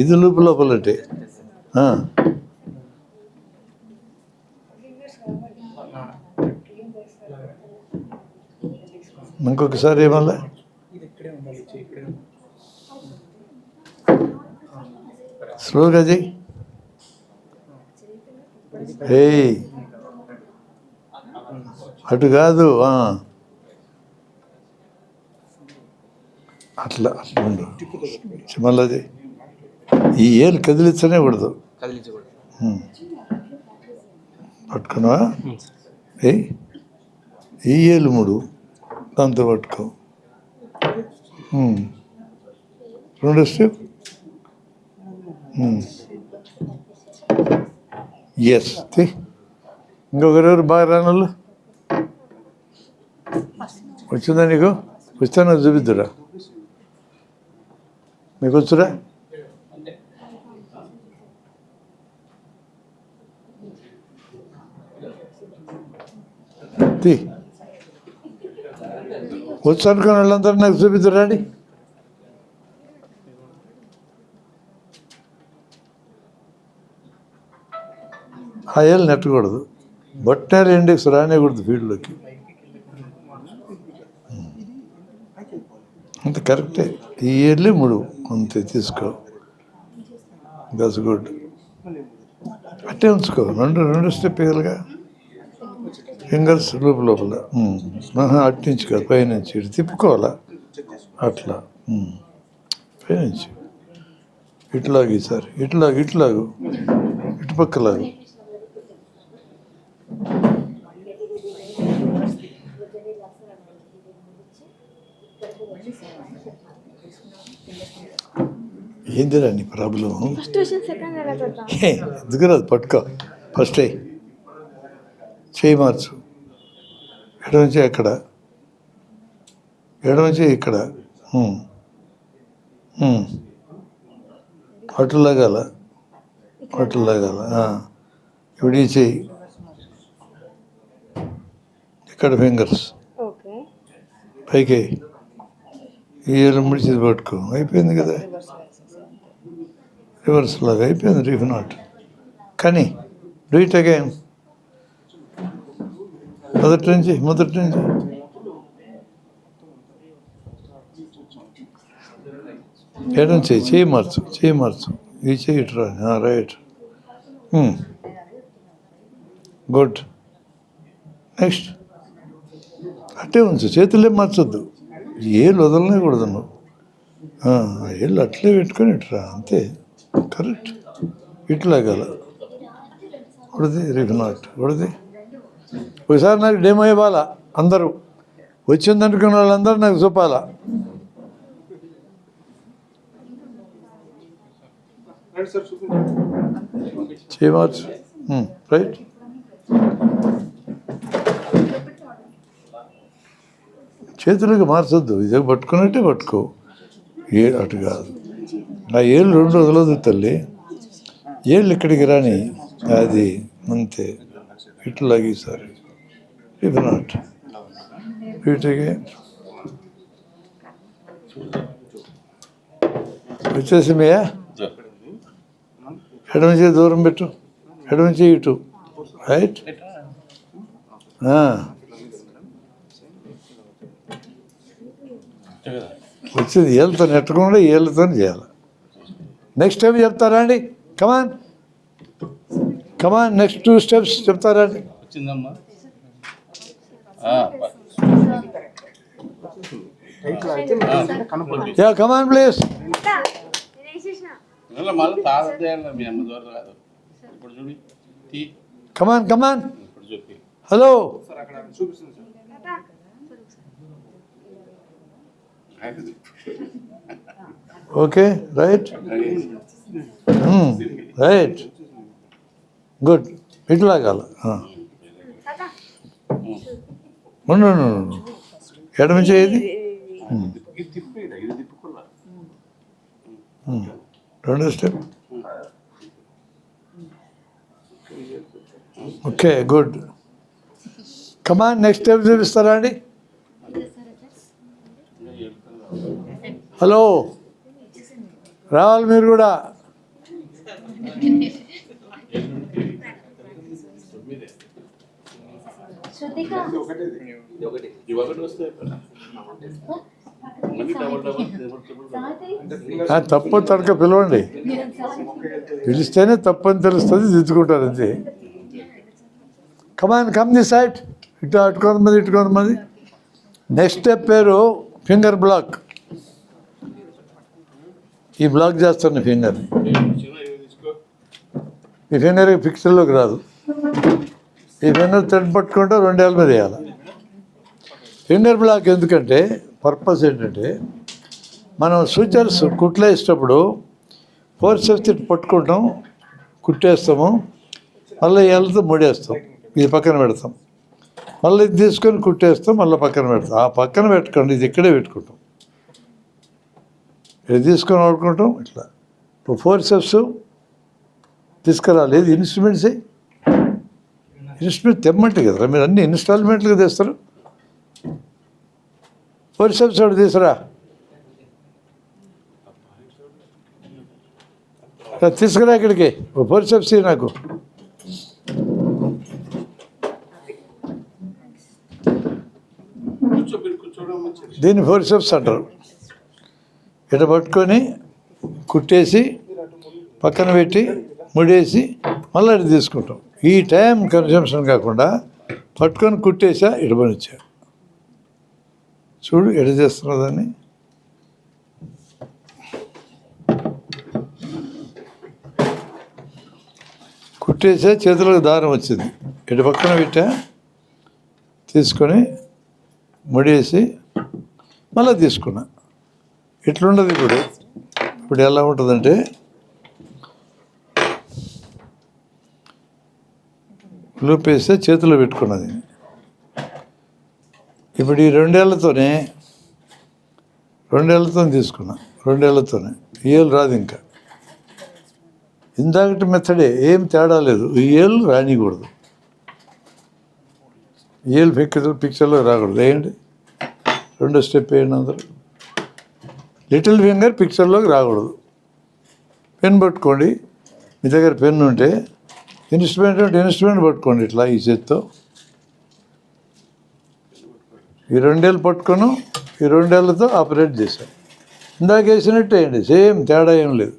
ఇది లూపు లోపల అంటే ఇంకొకసారి ఏమల్లా స్లోగా చెయ్యి. ఏయ్ అటు కాదు, అట్లా అట్లా ఉండు. మళ్ళీ ఈ ఏళ్ళు కదిలించనే కూడదు. పట్టుకున్నావా? ఏయ్ ఈ ఏళ్ళు మూడు దాంతో పట్టుకో. రెండో స్టెప్. ఎస్. ఇంకొకరెవరు బాగా రానోళ్ళు వచ్చిందా నీకు? వస్తాను చూపిద్దురా. మీకు వచ్చురా? వచ్చు అనుకున్న వాళ్ళందరూ నాకు చూపిద్దురా అండి. ఆ ఏళ్ళు నెట్టకూడదు. బొట్టారు ఇండెక్స్ రానేకూడదు ఫీల్డ్లోకి. అంత కరెక్టే. ఈ ఇయర్లీ మూడు అంతే తీసుకో. That's good. అట్టే ఉంచుకో. రెండు స్టెప్ వేయాలిగా. ఫింగర్స్ లోపల అట్నుంచి కాదు, పైనుంచి ఇటు తిప్పుకోవాలా. అట్లా పైనుంచి ఇట్లాగు. ఈసారి ఇట్లాగు ఇటు పక్కలాగు. ఏందిరా నీ ప్రాబ్లం? ఎందుకు రాదు? పట్టుకో. ఫస్ట్ చేయి మార్చు. ఎడమంచి ఎక్కడ, ఎడమంచి ఇక్కడ. అటు లాగాల. ఇప్పుడు ఈ చెయ్యి ఇక్కడ, ఫింగర్స్ పైకి. ఈ ఏళ్ళు ముడిచి పట్టుకో. అయిపోయింది కదా. రివర్స్ లాగా అయిపోయింది. Reef not. కానీ డూ ఇట్ అగైన్. మొదటి నుంచి ఎడం చేయి మార్చు. ఈ చెయ్యి ఇట్రా. రైట్. గుడ్. నెక్స్ట్ అట్టే ఉంచు. చేతులే మార్చొద్దు. ఏళ్ళు వదలనేకూడదు నువ్వు. ఏళ్ళు అట్లే పెట్టుకొని ఇట్రా. అంతే కరెక్ట్. ఇట్లాగల ఉడిది. రీఫ్ నాట్ ఉడిది. ఒకసారి నాకు డెమో ఇవ్వాలా. అందరూ వచ్చిందనుకున్న వాళ్ళందరూ నాకు చూపాలా. చేయవచ్చు. రైట్. చేతులకు మార్చొద్దు. ఇదే పట్టుకున్నట్టే పట్టుకో. అటు కాదు. నా ఏళ్ళు రెండు వదలదు తల్లి. ఏళ్ళు ఇక్కడికి రాని. అది అంతే. ఇట్లాగే సార్. ఇఫ్ నాట్ వీటికి వచ్చేసిమయ్యా. ఎడమంచి దూరం పెట్టు. ఎడమంచి ఇటు. రైట్. వచ్చేది ఏళ్ళతో నెట్టకుండా ఏళ్ళతో చేయాలి. నెక్స్ట్ టైం చెప్తారా అండి? కమాన్ నెక్స్ట్ 2 స్టెప్స్ చెప్తారా అండి? టైట్లో అయితే మీకు కనపడుతుంది. Yeah come on please. మళ్ళీ తాగేయాలి మీ అమ్మ ద్వారా కాదు. ఇప్పుడు చూడు తీ కమాన్ ఇప్పుడు చెప్పి హలో. సార్ అక్కడ చూపిస్తుంది sir. Okay right right good ఇట్లాగాల ఉండు ఎడమ చేయది రెండో step. Okay good. Come on next step చూపిస్తారా అండి? హలో రావాలి మీరు కూడా. ఇవన్నీ వస్తే మళ్ళీ డబల్ తప్పు తడక పిలవండి, పిలిస్తేనే తప్పని తెలుస్తుంది, దిద్దుకుంటారు అంతే. Come on come the side. ఇటు అటుకొంతమంది ఇటుకొంతమంది. నెక్స్ట్ స్టెప్ పేరు ఫింగర్ బ్లాక్. ఈ బ్లాక్ చేస్తున్న ఫింగర్ని, ఈ ఫింగర్ పిక్చర్లోకి రాదు. ఈ ఫింగర్ థ్రెడ్ పట్టుకుంటే 2 ఏళ్ళ మీద వేయాలి. ఫింగర్ బ్లాక్ ఎందుకంటే పర్పస్ ఏంటంటే మనం సూచర్స్ కుట్లేసేటప్పుడు ఫోర్సెప్స్ పట్టుకుంటాం, కుట్టేస్తాము, మళ్ళీ ఏళ్ళతో ముడేస్తాం, ఇది పక్కన పెడతాం, మళ్ళీ ఇది తీసుకొని కుట్టేస్తాం, మళ్ళీ పక్కన పెడతాం. ఆ పక్కన పెట్టుకోండి, ఇది ఇక్కడే పెట్టుకుంటాం, ఇది తీసుకొని ఆడుకుంటాం. ఇట్లా ఇప్పుడు ఫోర్సెప్స్ తీసుకురాలి. ఇది ఇన్స్ట్రుమెంట్సే, ఇన్స్ట్రుమెంట్ తెమ్మంటే కదా మీరు అన్ని ఇన్స్టాల్మెంట్లుగా తెస్తారు. ఫోర్సెప్స్ ఒకటి తీసుకురా, తీసుకురా ఇక్కడికి. ఫోర్సెప్స్ నాకు దీన్ని ఫోర్సెప్స్ అంటారు. ఇట పట్టుకొని కుట్టేసి పక్కన పెట్టి ముడేసి మళ్ళీ ఇటు తీసుకుంటాం. ఈ టైం కన్జంప్షన్ కాకుండా పట్టుకొని కుట్టేసా ఇటు పనిచ్చా. చూడు ఎడ చేస్తున్నా దాన్ని. కుట్టేసా, చేతులకు దారం వచ్చింది, ఇటు పక్కన పెట్టా, తీసుకొని ముడేసి మళ్ళీ తీసుకున్నా. ఇట్లుండదు ఇప్పుడు. ఇప్పుడు ఎలా ఉంటుందంటే లూప్ వేస్తే చేతిలో పెట్టుకున్నది. ఇప్పుడు ఈ 2 ఏళ్ళతోనే తీసుకున్నా, 2 ఏళ్ళతోనే. ఏళ్ళు రాదు ఇంకా. ఇందాకటి మెథడే ఏం తేడా లేదు. ఈ ఏళ్ళు రానికూడదు, ఏళ్ళు పిక్చర్లో రాకూడదు. వేయండి, 2వ స్టెప్ వేయండి అందరూ. లిటిల్ ఫింగర్ పిక్చర్లోకి రాకూడదు. పెన్ పట్టుకోండి, మీ దగ్గర పెన్ ఉంటే. ఇన్స్ట్రుమెంట్ పట్టుకోండి ఇట్లా ఈ చేత్తో. ఈ 2 ఏళ్ళు పట్టుకొని ఈ 2 ఏళ్ళతో ఆపరేట్ చేశాను. ఇందాక వేసినట్టు వేయండి, సేమ్ తేడా ఏం లేదు.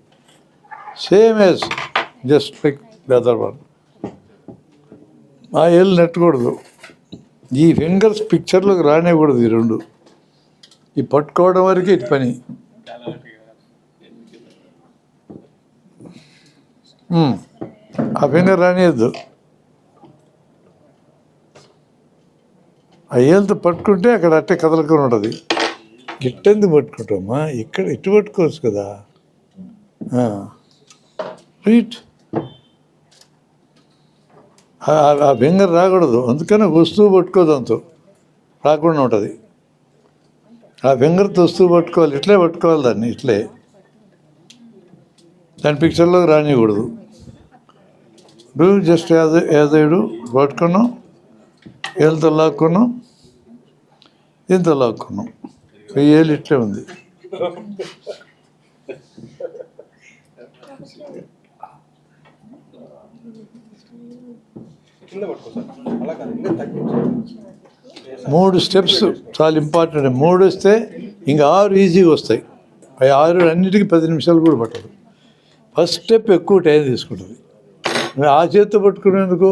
Same as just like the other one. ఆ ఏళ్ళు నెట్టకూడదు, ఈ ఫింగర్స్ పిక్చర్లోకి రానివ్వకూడదు. ఈ 2 ఈ పట్టుకోవడం వరకు ఇటు పని. ఆ ఫింగర్ రానియద్దు. ఆ ఏళ్ళతో పట్టుకుంటే అక్కడ అట్టే కదలకొని ఉంటుంది. ఇట్టెందుకు పట్టుకుంటామా, ఇక్కడ ఇటు పట్టుకోవచ్చు కదా. రైట్, ఆ ఫింగర్ రాకూడదు. అందుకని వస్తువు పట్టుకోదు, అంత రాకుండా ఉంటుంది. ఆ ఫింగర్తో వస్తువు పట్టుకోవాలి, ఇట్లే పట్టుకోవాలి దాన్ని, ఇట్లే. దాని పిక్చర్లోకి రానియకూడదు. జస్ట్ ఏదేడు పట్టుకున్నాం, ఏళ్ళతో లాక్కున్నాం, దీంతో లాక్కున్నాం. ఏళ్ళు ఇట్లే ఉంది. కింద పట్టుకో సార్. అలా కాదు, ఇంకా తగ్గించు. 3 స్టెప్స్ చాలా ఇంపార్టెంట్. 3 వస్తే ఇంకా 6 ఈజీగా వస్తాయి. ఆ 6 అన్నిటికీ 10 నిమిషాలు కూడా పట్టదు. ఫస్ట్ స్టెప్ ఎక్కువ టైం తీసుకుంటుంది. ఆ చేత్తో పట్టుకునేందుకు,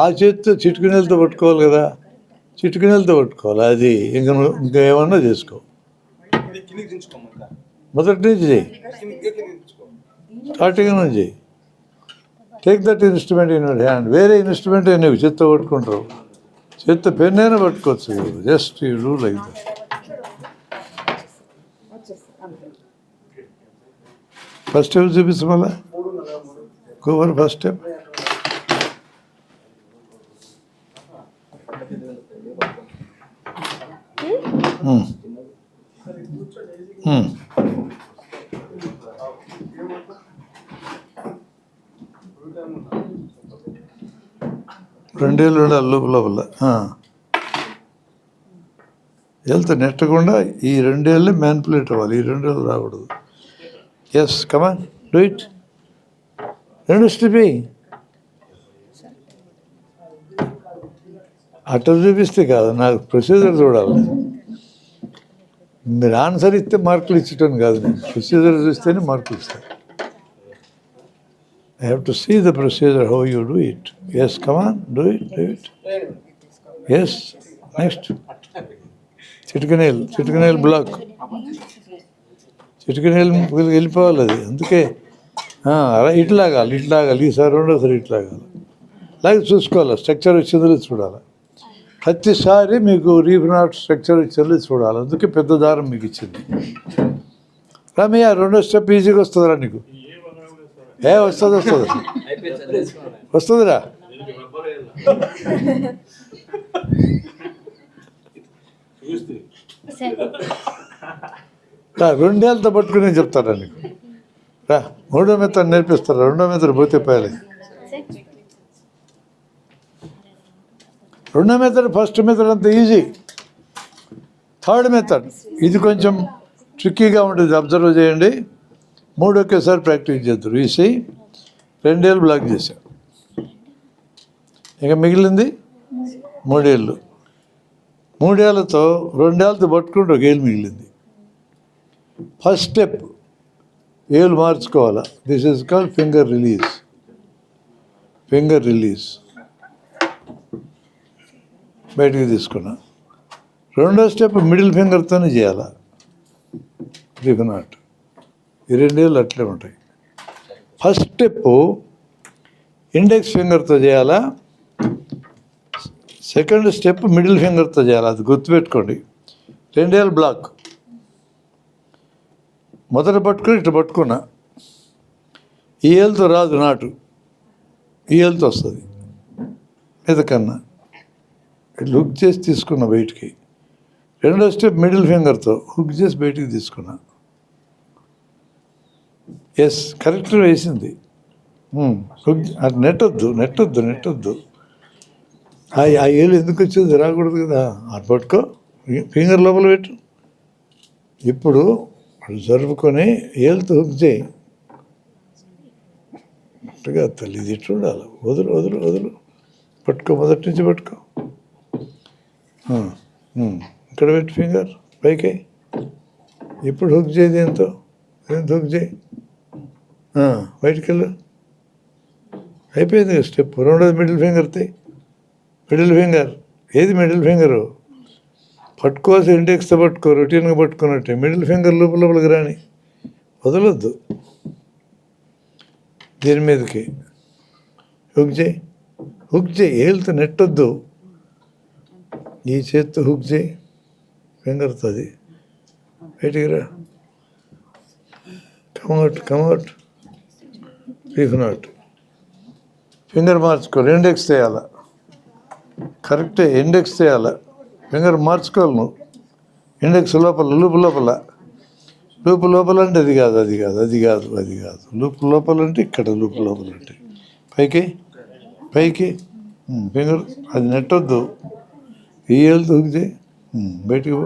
ఆ చేత్తో చిటికినీళ్ళతో పట్టుకోవాలి కదా. చిటికినలతో పట్టుకోవాలి. అది ఇంకా ఏమన్నా చేసుకో. ఇది కిందికి దించుకోమ్మా ఇంకా. మొదటి నుంచి చేయి, కిందికి దించుకో. స్టార్టింగ్ నుంచి చేయి. Take that instrument in your hand. వేరే ఇన్స్ట్రుమెంట్ నువ్వు చేత్తో పట్టుకుంటారు, చేత్తో పెన్ అయినా పట్టుకోవచ్చు. Just you do like that. First step చూపిస్తు మళ్ళా గోవర్ ఫస్ట్ స్టెప్. రెండేళ్ళు ఉండాలి లోపల. హెల్త్ నెట్టకుండా ఈ రెండేళ్ళు మ్యాన్పులేట్ అవ్వాలి, ఈ రెండేళ్ళు రాకూడదు. Yes come on do it. రెండు స్టెప్ అట్లా చూపిస్తే కాదు, నాకు ప్రొసీజర్ చూడాలి. మీరు ఆన్సర్ ఇస్తే మార్కులు ఇచ్చటం కాదు, నేను ప్రొసీజర్ చూస్తేనే మార్కులు ఇస్తాను. I have to see the procedure, how you do it. Yes, come on, do it. Yes, next. చిటికనేల్ బ్లాక్. చిటికనేల్ వెళ్ళిపోవాలి అది. అందుకే ఇట్లాగాలి. ఈసారి రెండోసారి ఇట్లాగాలి. అలాగే చూసుకోవాలి, స్ట్రక్చర్ వచ్చిందో చూడాలి. ప్రతిసారి మీకు రీఫ్ నాట్ స్ట్రక్చర్ వచ్చిందో చూడాలి. అందుకే పెద్ద దారం మీకు ఇచ్చింది. రామయ్య రెండో స్టెప్ ఈజీగా వస్తుందిరా నీకు. వస్తుందిరా. రెండేళ్ళతో పట్టుకుని నేను చెప్తారా నీకు. రా, మూడో మెథడ్ నేర్పిస్తారా. రెండో మెథడ్ పోతే పోయాలి. రెండో మెథడ్ ఫస్ట్ మెథడ్ అంత ఈజీ. థర్డ్ మెథడ్ ఇది కొంచెం ట్రిక్కీగా ఉంటుంది, అబ్జర్వ్ చేయండి. మూడు ఒకేసారి ప్రాక్టీస్ చేద్దరు. ఈసీ రెండేళ్ళు బ్లాక్ చేశాం, ఇక మిగిలింది మూడేళ్ళు. మూడేళ్లతో రెండేళ్ళతో పట్టుకుంటూ ఒక ఏళ్ళు మిగిలింది. ఫస్ట్ స్టెప్ ఏళ్ళు మార్చుకోవాలా. This is called finger release. బయటికి తీసుకున్నా. రెండో స్టెప్ మిడిల్ ఫింగర్తోనే చేయాలా, రీఫ్ నాట్. ఈ రెండేళ్ళు అట్లే ఉంటాయి. ఫస్ట్ స్టెప్ ఇండెక్స్ ఫింగర్తో చేయాలా, సెకండ్ స్టెప్ మిడిల్ ఫింగర్తో చేయాలి. అది గుర్తుపెట్టుకోండి. రెండేళ్ళు బ్లాక్. మొదట పట్టుకుని ఇట్లా పట్టుకున్నా, ఈ ఏళ్ళతో రాదు నాటు, ఈ ఏళ్ళతో వస్తుంది. మీద కన్నా ఇట్లా హుక్ చేసి తీసుకున్నా బయటికి. రెండో స్టెప్ మిడిల్ ఫింగర్తో హుక్ చేసి బయటికి తీసుకున్నా. ఎస్, కరెక్ట్ వేసింది. అది నెట్టొద్దు. ఆ ఏళ్ళు ఎందుకు వచ్చింది, రాకూడదు కదా. అది పట్టుకో, ఫింగర్ లోపల పెట్టు. ఇప్పుడు అది జరుపుకొని ఏళ్ళతో హుక్ చేయి. అట్టుగా తల్లి ఇది చూడాలి. వదులు. పట్టుకో, మొదటి నుంచి పట్టుకో. ఇక్కడ పెట్టి ఫింగర్ పైకి. ఇప్పుడు హుక్ చేయి, దీంతో హుక్ చేయి. బయటికి వెళ్ళు. అయిపోయింది స్టెప్. రెండోది మిడిల్ ఫింగర్ది. మిడిల్ ఫింగర్ ఏది? మిడిల్ ఫింగరు పట్టుకోవాల్సి ఇండెక్స్తో పట్టుకో, రొటీన్గా పట్టుకున్నట్టే. మిడిల్ ఫింగర్ లోపలికి రాని, వదలొద్దు. దీని మీదకి హుక్ చేయి. ఏళ్ళతో నెట్టొద్దు. ఈ చేత్తో హుక్ చేయి ఫింగర్తో. అది బయటికి రా. కమౌట్. Reef not. ఫింగర్ మార్చుకోవాలి. ఇండెక్స్ చేయాలి. కరెక్టే, ఇండెక్స్ చేయాలి. ఫింగర్ మార్చుకోవాలి నువ్వు. ఇండెక్స్ లోపల, లూపు లోపల అంటే అది కాదు. లూపు లోపల అంటే ఇక్కడ, లూపు లోపల అంటే పైకి ఫింగర్. అది నెట్టొద్దు. ఈ ఏళ్ళతో హుక్ చేయి, బయటికి పో.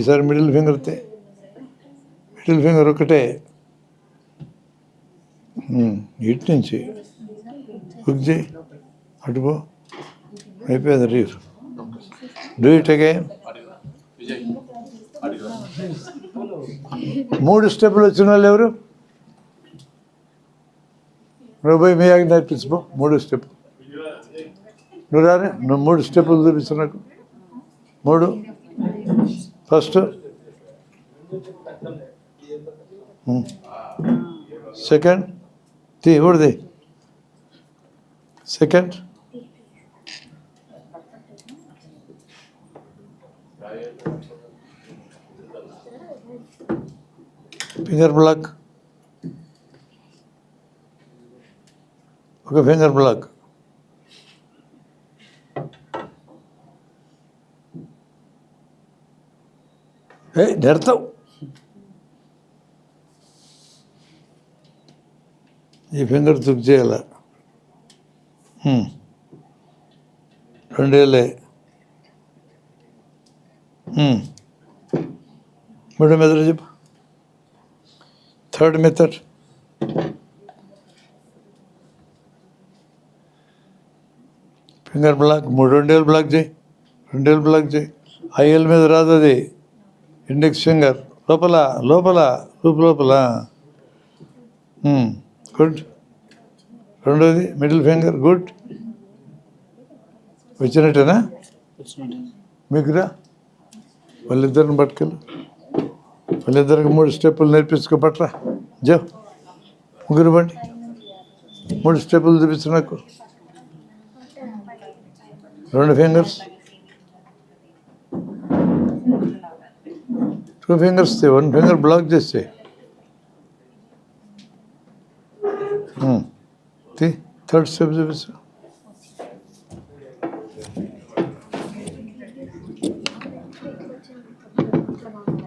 ఈసారి మిడిల్ ఫింగర్తే. మిడిల్ ఫింగర్ ఒకటే. ఇటు నుంచి హుక్ చేయి, అటుపో. అయిపోయింది రీఫ్. Do it again. మూడు స్టెప్పులు వచ్చిన వాళ్ళు ఎవరు? నువ్వు పోయి మీ ఆగి నేర్పించుకో. మూడో స్టెప్ నువ్వు రారే, నువ్వు 3 స్టెప్పులు చూపిస్తా నాకు. 3 ఫస్ట్, సెకండ్ ఊడిది, సెకండ్, ఫింగర్ బ్లాక్, ఒక ఫింగర్ బ్లాక్, నెడతావు. ఈ ఫింగర్ తుక్ చేయాల. 2 ఏళ్ళే. 3 మెథడ్ చెప్పు. 3rd method. ఫింగర్ బ్లాక్ 2 ఏళ్ళు బ్లాక్ చేయి. 2 ఏళ్ళు బ్లాక్ చేయి. 5 ఏళ్ళ మీద రాదు అది. ఇండెక్స్ ఫింగర్ లోపల లోపల లోపల. గుడ్. 2వది మిడిల్ ఫింగర్. గుడ్. వచ్చినట్టేనా మీకురా? వాళ్ళిద్దరిని పట్టుకెళ్ళు. వాళ్ళిద్దరికి 3 స్టెప్పులు నేర్పించుకోపట్రా. జో ముగ్గురు బండి. 3 స్టెప్పులు చూపించు నాకు. 2 ఫింగర్స్, 2 ఫింగర్స్, 1 ఫింగర్ బ్లాక్ చేస్తే 3rd స్టెప్ చూపిస్తా.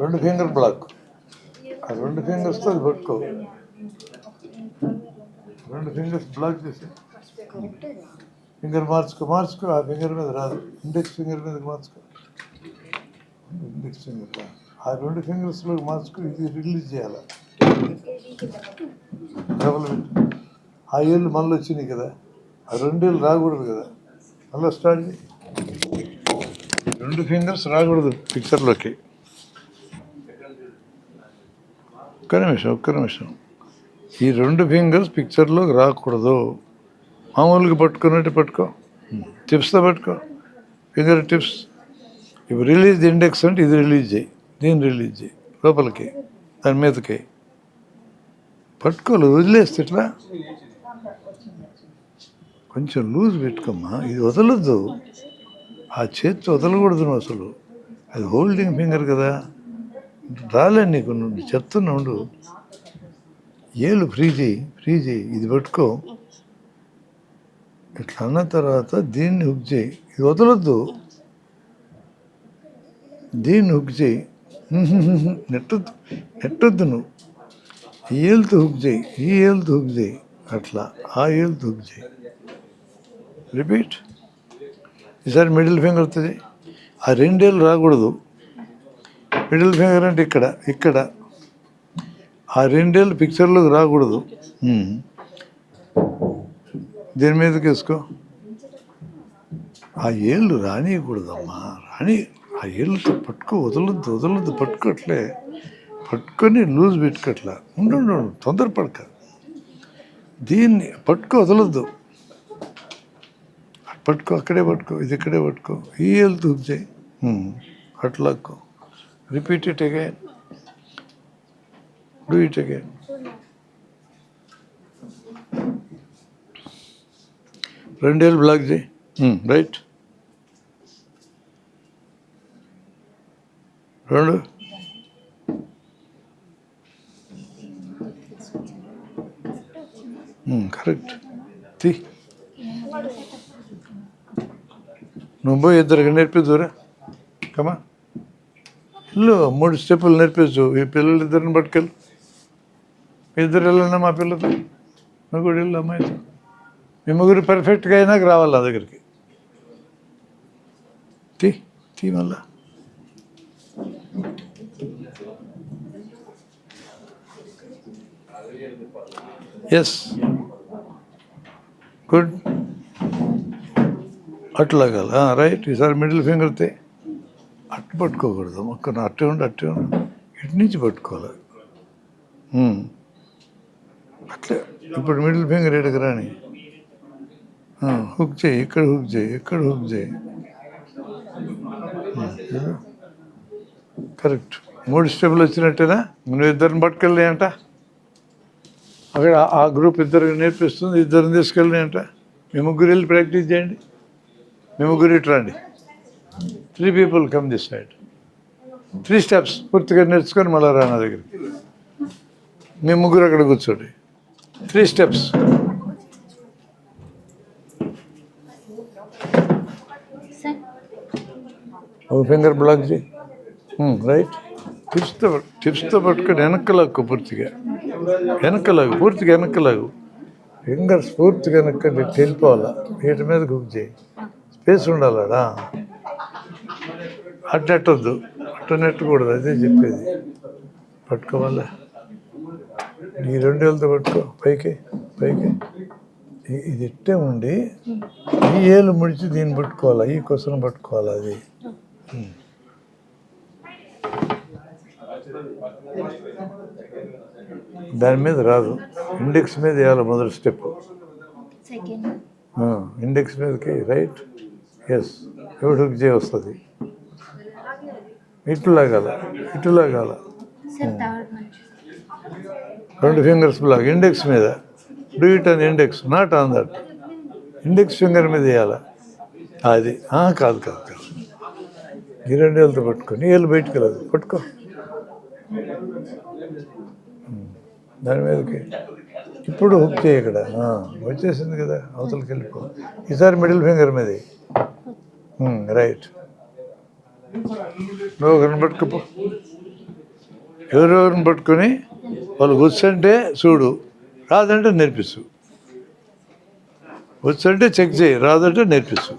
రెండు ఫింగర్ బ్లాక్. ఆ 2 ఫింగర్స్తో అది పట్టుకో. 2 ఫింగర్స్ బ్లాక్ చేసి ఫింగర్ మార్చుకో. ఆ ఫింగర్ మీద రాదు. ఇండెక్స్ ఫింగర్ మీద మార్చుకో. ఇండెక్స్ ఫింగర్ ఆ 2 ఫింగర్స్లో మార్చుకో. ఇది రిలీజ్ చేయాలి. డబుల్ పెట్టు. ఆ ఏళ్ళు మళ్ళీ వచ్చినాయి కదా, ఆ 2 ఏళ్ళు రాకూడదు కదా. మళ్ళీ స్టార్ట్ చేయి. 2 ఫింగర్స్ రాకూడదు పిక్చర్లోకి. ఒక్క నిమిషం. ఈ 2 ఫింగర్స్ పిక్చర్లోకి రాకూడదు. మామూలుగా పట్టుకున్నట్టు పట్టుకో. టిప్స్తో పట్టుకో. Finger tips. ఇప్పుడు రిలీజ్ ఇండెక్స్ అంటే ఇది రిలీజ్ చేయి. దీన్ని రిలీజ్ చేయి లోపలికి, దాని మీదకి పట్టుకోలేదు. వదిలేస్తే ఇట్లా కొంచెం లూజ్ పెట్టుకోమ్మా. ఇది వదలొద్దు. ఆ చేతి వదలకూడదు నువ్వు అసలు. అది హోల్డింగ్ ఫింగర్ కదా. రాలే నీకు. నువ్వు చెప్తున్నా ఉండు. ఏళ్ళు ఫ్రీ చేయి. ఇది పట్టుకో. ఇట్లా అన్న తర్వాత దీన్ని హుక్ చేయి. ఇది వదలొద్దు. దీన్ని హుక్ చేయి. నెట్టొద్దు నువ్వు. ఈ ఏళ్ళతో హుక్ చేయి. అట్లా ఆ ఏళ్ళతో హుక్ చేయి. రిపీట్. ఈసారి మిడిల్ ఫింగర్ వస్తుంది. ఆ 2 ఏళ్ళు రాకూడదు. మిడిల్ ఫింగర్ అంటే ఇక్కడ ఆ 2 ఏళ్ళు పిక్చర్లోకి రాకూడదు. దీని మీదకి వేసుకో. ఆ ఏళ్ళు రానియకూడదమ్మా. ఆ ఏళ్ళతో పట్టుకో. వదలొద్దు. పట్టుకోట్లే. పట్టుకొని లూజ్ పెట్టుకోట్లా. ఉండు. తొందరపడక. దీన్ని పట్టుకో. వదలొద్దు. పట్టుకో. అక్కడే పట్టుకో. ఇది ఇక్కడే పట్టుకో. ఈ ఏళ్ళు హుక్ చేయి. అట్లాక్కో. Repeat it again. Do it again. రెండేళ్ళు బ్లాక్ చేయి. రైట్. 2 కరెక్ట్. నువ్వు పోయి 2 నేర్పిద్దురా. కమా ఇల్లు 3 స్టెప్పులు నేర్పించు. ఈ పిల్లలు 2 పట్టుకెళ్ళు. 2 వెళ్ళన్నా మా పిల్లతో. నువ్వు కూడా వెళ్ళు అమ్మాయితో. మీ ముగ్గురు పర్ఫెక్ట్గా అయినాక రావాలి నా దగ్గరికి. మళ్ళా ఎస్. గుడ్. అట్లాగాల. రైట్. ఈసారి మిడిల్ ఫింగర్తే అట్టు పట్టుకోకూడదు. మొక్కను అట్టే ఉండి ఇటు నుంచి పట్టుకోవాలి. అట్లే. ఇప్పుడు మిడిల్ ఫింగర్ ఎడకు రాని. హుక్ చేయి, ఇక్కడ హుక్ చేయి, ఇక్కడ హుక్ చేయి. కరెక్ట్. 3 స్టెప్పులు వచ్చినట్టేనా? నువ్వు ఇద్దరిని పట్టుకెళ్ళి అంట, అక్కడ ఆ గ్రూప్ ఇద్దరికి నేర్పిస్తుంది, ఇద్దరిని తీసుకెళ్ళి అంట. మీ ముగ్గురు వెళ్ళి ప్రాక్టీస్ చేయండి. మీ ముగ్గురు ఇటు రండి. 3 people come this side. 3 steps పూర్తిగా నేర్చుకొని మళ్ళీ రా నా దగ్గరికి. మీ ముగ్గురు అక్కడ కూర్చోండి. 3 steps. ఒక ఫింగర్ బ్లాక్ చేయి. రైట్. టిప్స్తో పట్టుకొని వెనక్కలాగు, పూర్తిగా వెనక్కలాగు, పూర్తిగా వెనక్కలాగు. ఫింగర్స్ పూర్తిగా వెనక్కండి, వెళ్ళిపోవాలా. వీటి మీద కుక్ చేయి. స్పేస్ ఉండాలడా, అట్టొద్దు, అట్ట నెట్టకూడదు. అదే చెప్పేది. పట్టుకోవాలా, ఈ 2 వేలతో పట్టుకో, పైకి పైకి. ఇది ఇట్టే ఉండి ఈ ఏలు ముడిచి దీన్ని పట్టుకోవాలా, ఈ కొసను పట్టుకోవాలా. అది దాని మీద రాదు, ఇండెక్స్ మీద వేయాలి మొదటి స్టెప్. ఇండెక్స్ మీదకి రైట్. ఎస్, ఎవడు హుక్ చేయి వస్తుంది. ఇటు లాగాల, ఇటు లాగాల. 2 fingers బ్లాక్ ఇండెక్స్ మీద. డూ ఇట్ అని index, not on that. Index finger మీద వేయాలి. అది కాదు కాదు కాదు. ఈ 2 వేలతో పట్టుకొని ఏళ్ళు బయటికి వెళ్ళదు, పట్టుకో దాని మీదకి. ఇప్పుడు హుక్ చేయి. ఇక్కడ వచ్చేసింది కదా, అవతలకి వెళ్ళిపో. ఈసారి మిడిల్ ఫింగర్ మీద. రైట్. నువ్వు ఒకరిని పట్టుకుపో. ఎవరెవరిని పట్టుకొని వాళ్ళు వచ్చంటే చూడు, రాదంటే నేర్పిస్తు. వచ్చంటే చెక్ చేయి, రాదంటే నేర్పిస్తు.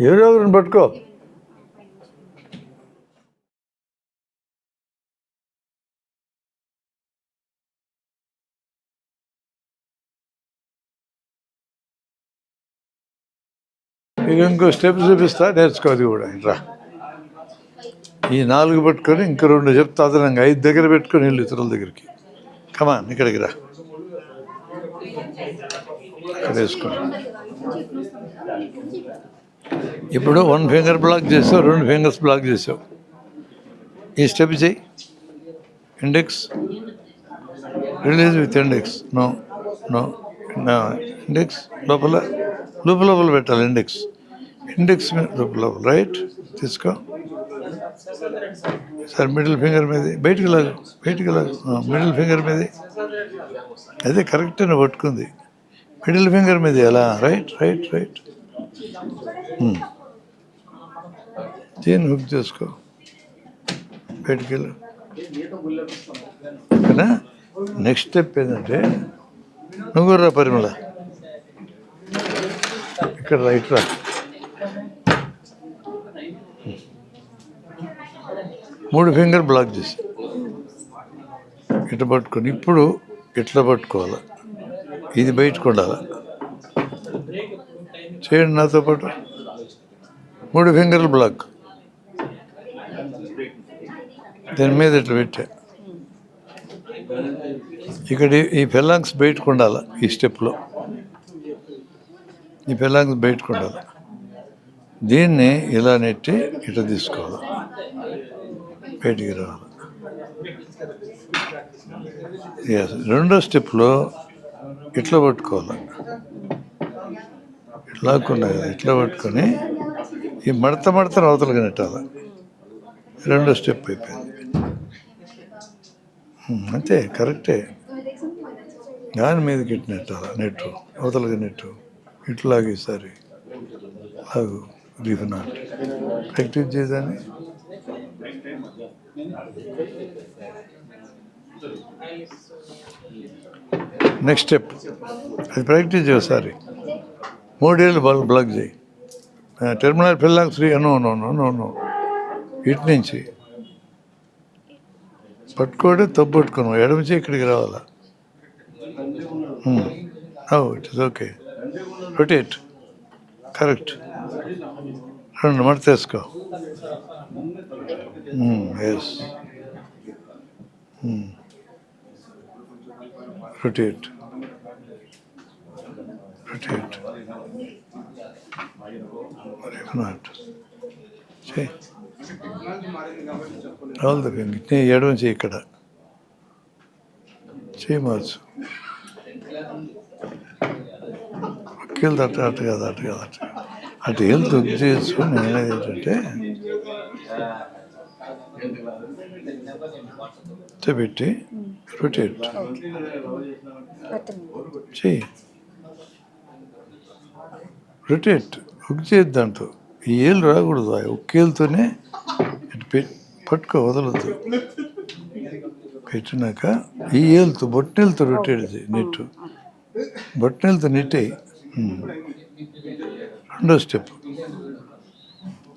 ఎవరెవరిని పట్టుకో. ఇక ఇంకో స్టెప్ చూపిస్తా, నేర్చుకో. అది కూడా రా. ఈ 4 పట్టుకొని ఇంకో 2 చెప్తా అదనంగా. 5 దగ్గర పెట్టుకొని వెళ్ళు ఇతరుల దగ్గరికి. కమాన్, ఇక్కడికి రా. ఇక్కడ వేసుకోండి. ఇప్పుడు 1 finger బ్లాక్ చేసావు, 2 fingers బ్లాక్ చేసావు. ఈ స్టెప్ చేయి. Index release with index. No no no. Index లోపల లోపల పెట్టాలి. ఇండెక్స్ లోపల రైట్ తీసుకో. సార్ మిడిల్ ఫింగర్ మీద బయటికి లాగు, మిడిల్ ఫింగర్ మీద. అదే కరెక్ట్ అని పట్టుకుంది. మిడిల్ ఫింగర్ మీద ఎలా. Right right right. దీన్ని హుక్ చేసుకో, బయటికి వెళ్ళు. ఓకేనా? నెక్స్ట్ స్టెప్ ఏంటంటే, నువ్వు రా పరిమళ, ఇక్కడ రైట్ రా. మూడు ఫింగర్ బ్లాక్ చేసి ఇట్లా పట్టుకొని, ఇప్పుడు ఇట్లా పట్టుకోవాలి. ఇది బయటకు ఉండాలి. చేయండి నాతో పాటు. 3 ఫింగర్లు బ్లాక్. దాని మీద ఇట్లా పెట్టా. ఇక్కడ ఈ ఫెలాంగ్స్ బయటకు ఉండాలి. ఈ స్టెప్లో ఈ ఫెలాంగ్స్ బయటకు ఉండాలి. దీన్ని ఇలా నెట్టి ఇట్లా తీసుకోవాలి, బయటికి రావాలి. రెండో స్టెప్లో ఇట్లా పట్టుకోవాలి. ఇట్లా లాక్కుండా ఇట్లా పట్టుకొని ఈ మడతను అవతలకి నెట్టాలి. రెండో స్టెప్ అయిపోయింది. అంతే, కరెక్టే. దాని మీదకి ఇటు నెట్టాలి. నెట్టు అవతలకి నెట్టు ఇట్లాగే. ఈసారి లాగు రీఫ్ నాట్. ప్రాక్టీస్ చేద్దాన్ని. నెక్స్ట్ స్టెప్ అది ప్రాక్టీస్ చేయసారి. 3 ఏళ్ళు బ్లాక్ చేయి. Terminal phalange 3. No no no no no. ఇటు నుంచి పట్టుకోవడం తప్పట్టుకోను. ఎడమ చేయి ఇక్కడికి రావాలా. It is okay. Rotate. Correct. రెండు మడత వేసుకో. ఎస్. రొటేట్. రొటేట్. నాట్ చేయి. ఆల్ ద ఫింగర్ ఎడమ చేయి ఇక్కడ చేయి మార్చు. ఒకేళ్ళు అటు కాదు అటు వెళ్తూ దుగ్గు చేయొచ్చు. నేను ఏంటంటే పెట్టి రొటేట్ చెయ్యి. రొటేట్ హుక్ చేయొద్దు అంటూ ఈ ఏళ్ళు రాకూడదు. ఆ ఒకేళ్ళతోనే పట్టుకో, వదలద్దు. పెట్టినాక ఈ ఏళ్ళతో బొట్టెలతో రొటేట్ చేయి. నెట్టు బొట్టెలతో నెట్టేయి. రెండో స్టెప్.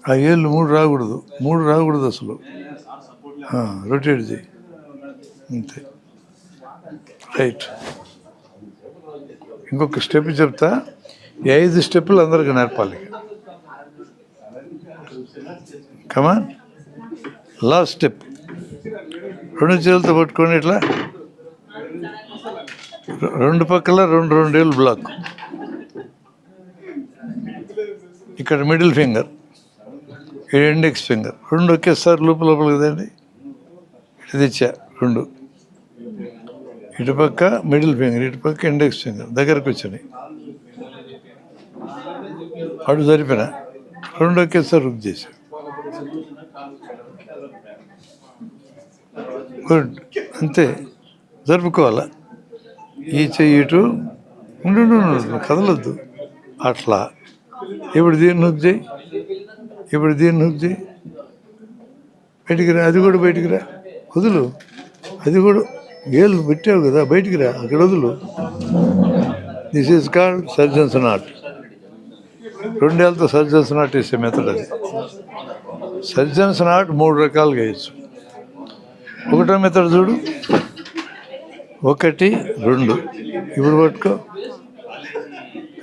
ఆ ఏళ్ళు మూడు రాకూడదు అసలు. రొటేట్ చేయి అంతే. రైట్. ఇంకొక స్టెప్ చెప్తా. ఈ 5 స్టెప్పులు అందరికీ నేర్పాలి. కమాన్. Last step. 2 చేతులతో పట్టుకొని ఇట్లా 2 పక్కల 2 ఏళ్ళు బ్లాక్. ఇక్కడ మిడిల్ ఫింగర్, ఇండెక్స్ ఫింగర్ 2 ఒకేసారి లోపల కదండి. ఇటు తెచ్చా 2. ఇటుపక్క మిడిల్ ఫింగర్, ఇటుపక్క ఇండెక్స్ ఫింగర్ దగ్గరకు వచ్చినాయి. అటు సరిపోయిన 2 ఒకేసారి రుక్ చేశా. గుడ్. అంతే జరుపుకోవాలా. ఈ చెయ్యి ఇటు కదలొద్దు అట్లా. ఇప్పుడు దీన్ని హుక్ చేయి. బయటికి రా. అది కూడా బయటికి రా. వదులు. అది కూడా ఏళ్ళు పెట్టావు కదా, బయటికి రా. అక్కడ వదులు. This is called surgeons knot. 2 ఏళ్ళతో సర్జన్స్ నాట్ వేసే మెథడ్ అది. సర్జన్స్ నాట్ 3 రకాలుగా వేయచ్చు. ఒకటో మెథడ్ చూడు. 1, 2 ఇప్పుడు పట్టుకో.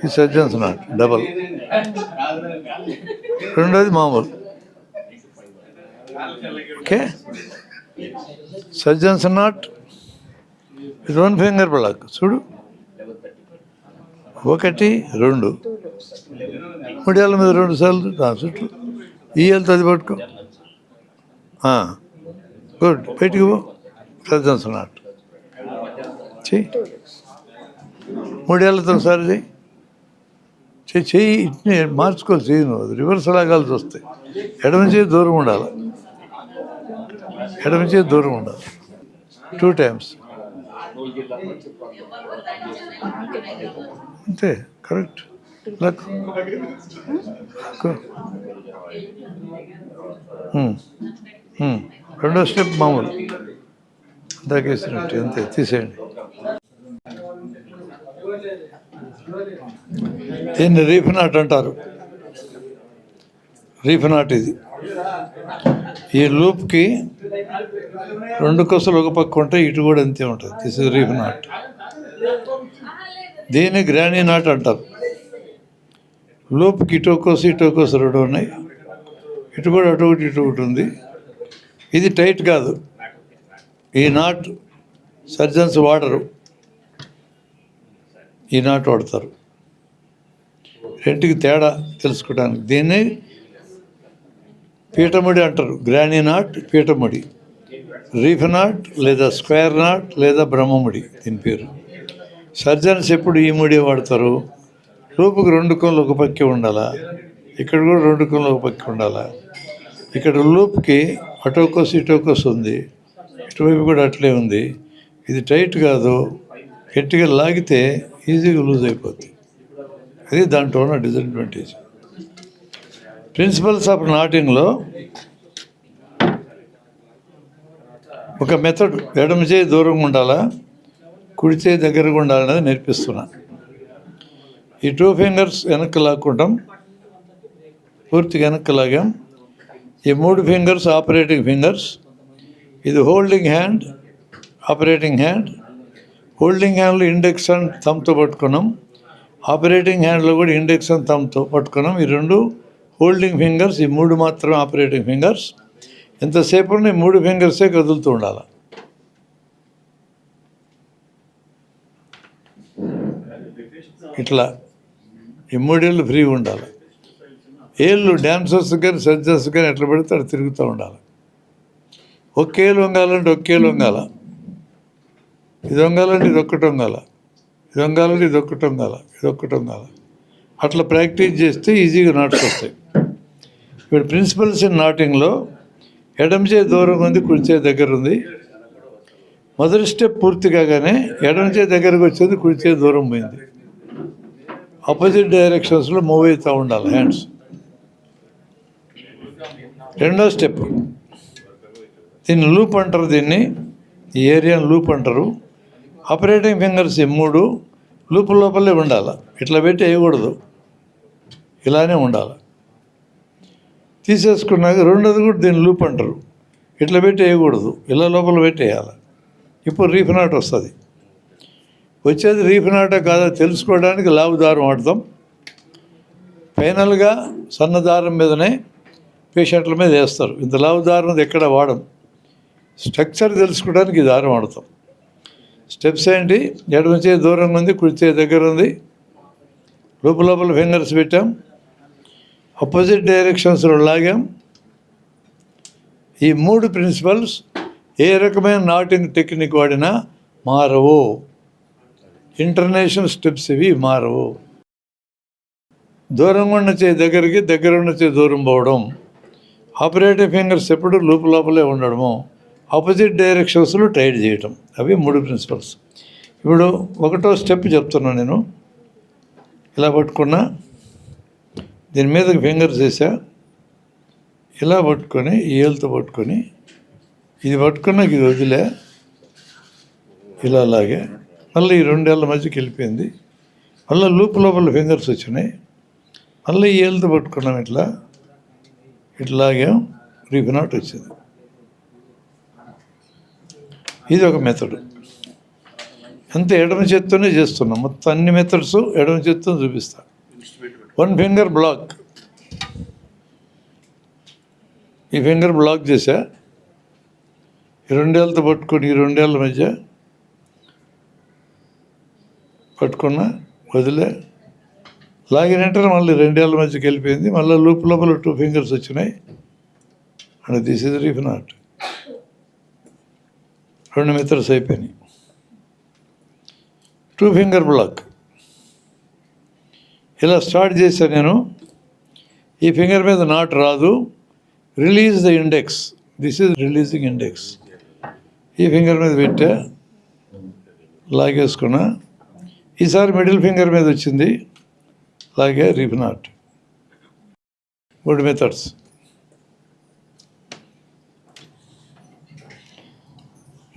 ఈ సర్జన్స్ నాట్ డబల్. రెండోది మామూలు. ఓకే. సర్జన్స్ నాట్ ఇది 1 ఫింగర్ బ్లాక్. చూడు. 1, 2 3 ఏళ్ళ మీద 2 సార్లు చుట్టూ. ఈ ఏళ్ళతో అది పట్టుకో. గుడ్. బయటికి పో. సర్జన్స్ నాట్ చెయ్యి. 3 ఏళ్ళతో ఒకసారి చెయ్యి. ఇట్నే మార్చుకోవాలి. చెయ్యి నువ్వు. అది రివర్స్ లాగాల్సి వస్తాయి. ఎడమ చేయి దూరం ఉండాలి. 2 టైమ్స్ అంతే. కరెక్ట్. రెండో స్టెప్ మామూలు దాకేసినట్టు అంతే. తీసేయండి. దీన్ని రీఫ్ నాట్ అంటారు. రీఫ్ నాట్ ఇది. ఈ లూప్కి 2 కొసలు ఒక పక్క ఉంటాయి, ఇటు కూడా అంతే ఉంటుంది. This is reef not. దీన్ని గ్రానీ నాట్ అంటారు. లూప్కి ఇటో కోసు 2 ఉన్నాయి. ఇటు కూడా అటు ఒకటి ఉంది. ఇది టైట్ కాదు. ఈ నాట్ సర్జన్స్ వాడరు. ఈ నాట్ వాడతారు. రెంటికి తేడా తెలుసుకోవడానికి. దీన్ని పీఠముడి అంటారు. గ్రానీ నాట్, పీఠముడి. రీఫ్ నాట్ లేదా స్క్వేర్ నాట్ లేదా బ్రహ్మముడి దీని పేరు. సర్జన్స్ ఎప్పుడు ఈ ముడి వాడతారు. లూపుకి 2 కొనలు ఒక పక్కే ఉండాలా. ఇక్కడ కూడా 2 కొనలు ఒక పక్కే ఉండాలా. ఇక్కడ లూప్కి ఇటోకోస్ ఉంది. ఇటువైపు కూడా అట్లే ఉంది. ఇది టైట్ కాదు. గట్టిగా లాగితే ఈజీగా లూజ్ అయిపోద్ది. అది దాంట్లో ఉన్న డిసడ్వాంటేజ్. ప్రిన్సిపల్స్ ఆఫ్ నాటింగ్లో ఒక మెథడ్. ఎడమ చేయి దూరంగా ఉండాలా, కుడి చేయి దగ్గరగా ఉండాలనేది నేర్పిస్తున్నా. ఈ 2 ఫింగర్స్ వెనక్కి లాక్కుంటాం. పూర్తిగా వెనక్కి లాగాం. ఈ 3 ఫింగర్స్ ఆపరేటింగ్ ఫింగర్స్. ఇది holding hand, operating hand. Holding హ్యాండ్లో ఇండెక్స్ అండ్ థమ్తో పట్టుకున్నాం. ఆపరేటింగ్ హ్యాండ్లో కూడా ఇండెక్స్ అండ్ థంబ్తో పట్టుకున్నాం. ఈ 2 హోల్డింగ్ ఫింగర్స్, ఈ 3 మాత్రం ఆపరేటింగ్ ఫింగర్స్. ఎంతసేపు ఉన్న ఈ 3 ఫింగర్సే కదులుతూ ఉండాలి. ఇట్లా ఈ 3 ఏళ్ళు ఫ్రీగా ఉండాలి. ఏళ్ళు డ్యాన్సర్స్ కానీ సర్జర్స్ కానీ ఎట్లా పెడితే అట్లా తిరుగుతూ ఉండాలి. ఒకేళ్ళు వంగాలంటే ఒకేళ్ళు వంగాల, ఇది వంగాలంటే ఇది ఒక్కటి వంగాల, ఇది వంగాలంటే ఇది ఒక్కటి వంగాల, ఇది ఒక్కటి వంగాల. అట్లా ప్రాక్టీస్ చేస్తే ఈజీగా నాట్స్ వస్తాయి. ఇప్పుడు ప్రిన్సిపల్స్ ఇన్ నాటింగ్లో ఎడమ చేయి దూరంగా ఉంది, కుడి చేయి దగ్గర ఉంది. మొదటి స్టెప్ పూర్తి కాగానే ఎడమ చేయి దగ్గరకు వచ్చేది, కుడి చేయి దూరం పోయింది. ఆపోజిట్ డైరెక్షన్స్లో మూవ్ అవుతూ ఉండాలి హ్యాండ్స్. రెండో స్టెప్ దీన్ని లూప్ అంటారు. దీన్ని ఈ ఏరియాని లూప్ అంటారు. ఆపరేటింగ్ ఫింగర్స్ ఈ 3 లూప్ లోపలే ఉండాలి. ఇట్లా పెట్టి వేయకూడదు, ఇలానే ఉండాలి. తీసేసుకున్నాక రెండోది కూడా దీన్ని లూప్ అంటారు. ఇట్లా పెట్టి వేయకూడదు, ఇలా లోపల పెట్టి వేయాలి. ఇప్పుడు రీఫ్ నాట్ వస్తుంది. వచ్చేది రీఫ్ నాటా కాదా తెలుసుకోవడానికి లావు దారం వాడతాం. ఫైనల్గా సన్న దారం మీదనే పేషెంట్ల మీద వేస్తారు. ఇంత లావు దారం ఎక్కడ వాడం. స్ట్రక్చర్ తెలుసుకోవడానికి ఈ దారం వాడతాం. స్టెప్స్ ఏంటి? ఎడమ చేయి దూరంగా ఉంది, కుడి చేయి దగ్గర ఉంది. లోపల ఫింగర్స్ పెట్టాం, అపోజిట్ డైరెక్షన్స్లో లాగాం. ఈ 3 ప్రిన్సిపల్స్ ఏ రకమైన నాటింగ్ టెక్నిక్ వాడినా మారవు. ఇంటర్నేషనల్ స్టెప్స్ ఇవి మారవు. దూరంగా ఉన్న చేయి దగ్గరికి, దగ్గర ఉన్న చేయి దూరం పోవడం. ఆపరేటివ్ ఫింగర్స్ ఎప్పుడు లోపలే ఉండడము. ఆపోజిట్ డైరెక్షన్స్లో టైట్ చేయటం. అవి 3 ప్రిన్సిపల్స్. ఇప్పుడు 1వ స్టెప్ చెప్తున్నాను నేను. ఇలా పట్టుకున్నా, దీని మీదకి ఫింగర్స్ వేసా, ఇలా పట్టుకొని ఈ ఏళ్ళతో పట్టుకొని ఇది పట్టుకున్నాక ఇది వదిలే, ఇలా అలాగే మళ్ళీ ఈ 2 ఏళ్ళ మధ్యకి వెళ్ళిపోయింది. మళ్ళీ లూప్ లోపల ఫింగర్స్ వచ్చినాయి. మళ్ళీ ఈ ఏళ్ళతో పట్టుకున్నాం, ఇట్లాగే రీఫ్ నాట్ వచ్చింది. ఇది ఒక మెథడ్. అంతే, ఎడమ చేత్తోనే చేస్తున్నాం. మొత్తం అన్ని మెథడ్స్ ఎడమ చేత్తో చూపిస్తా. 1 ఫింగర్ బ్లాక్, ఈ ఫింగర్ బ్లాక్ చేసా, ఈ 2 ఏళ్ళతో పట్టుకొని ఈ 2 ఏళ్ళ మధ్య పట్టుకున్నా, వదిలే, లాగినంటే మళ్ళీ 2 ఏళ్ళ మధ్యకి వెళ్ళిపోయింది. మళ్ళీ లూప్ లోపల 2 ఫింగర్స్ వచ్చినాయి. And this is reef not. 2 methods అయిపోయినాయి. 2 ఫింగర్ బ్లాక్ ఇలా స్టార్ట్ చేశా నేను. ఈ ఫింగర్ మీద నాట్ రాదు. Release the index, this is releasing index. ఈ ఫింగర్ మీద పెట్టా, లాగేసుకున్నా. ఈసారి మిడిల్ ఫింగర్ మీద వచ్చింది, లాగే రీఫ్ నాట్. 3 మెథడ్స్.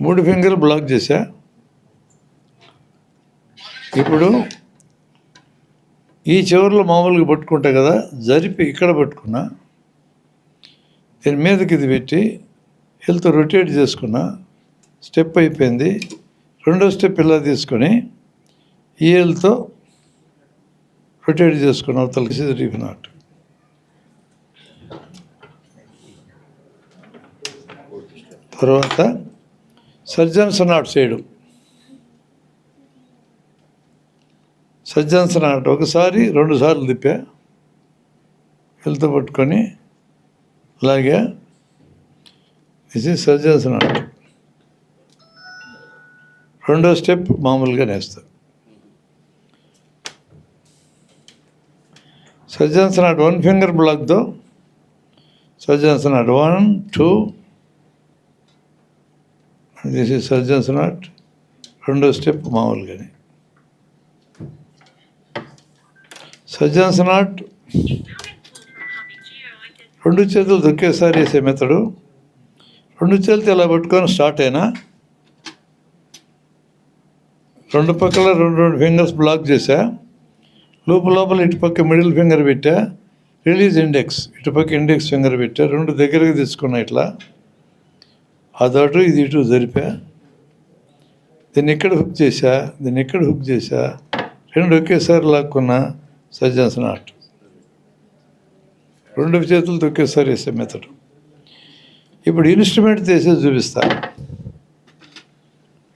మూడు ఫింగర్ బ్లాక్ చేశా. ఇప్పుడు ఈ చివరిలో మామూలుగా పట్టుకుంటా కదా, జరిపి ఇక్కడ పట్టుకున్నా, దీని మీదకి ఇది పెట్టి హెల్త్ రొటేట్ చేసుకున్నా. స్టెప్ అయిపోయింది. 2వ స్టెప్ ఇలా తీసుకొని ఈ హెల్త్తో రొటేట్ చేసుకున్న అవతలకి రీఫ్ నాట్. తర్వాత సర్జన్స్ నాట్ చేయడం. సర్జన్స్ నాట్ ఒకసారి 2 సార్లు తిప్పా, హెల్త్ పట్టుకొని అలాగే ఇది సర్జన్స్ నాట్. 2వ స్టెప్ మామూలుగా నేస్తా. సర్జన్స్ నాట్ 1 ఫింగర్ బ్లాక్తో surgeons knot 1, 2. This is surgeons knot. 2వ స్టెప్ మామూలుగానే సర్జన్స్ నాట్. 2 చేతులు ఒకేసారి వేసే మెథడు. 2 చేతులు ఇలా పట్టుకొని స్టార్ట్ అయినా, 2 పక్కల 2 ఫింగర్స్ బ్లాక్ చేశా. లోపల ఇటుపక్క మిడిల్ ఫింగర్ పెట్టా, రిలీజ్ ఇండెక్స్, ఇటుపక్క ఇండెక్స్ ఫింగర్ పెట్టా. 2 దగ్గరికి తీసుకున్నా, ఇట్లా అదటు ఇది ఇటు జరిపా. దీన్ని ఇక్కడ హుక్ చేశా, దీన్ని ఇక్కడ హుక్ చేశా, రెండు ఒకేసారి లాక్కున్న సజ్జాసన ఆర్ట్. రెండు చేతులతో ఒకేసారి వేసే మెథడ్. ఇప్పుడు ఇన్స్ట్రుమెంట్ తీసేసి చూపిస్తా.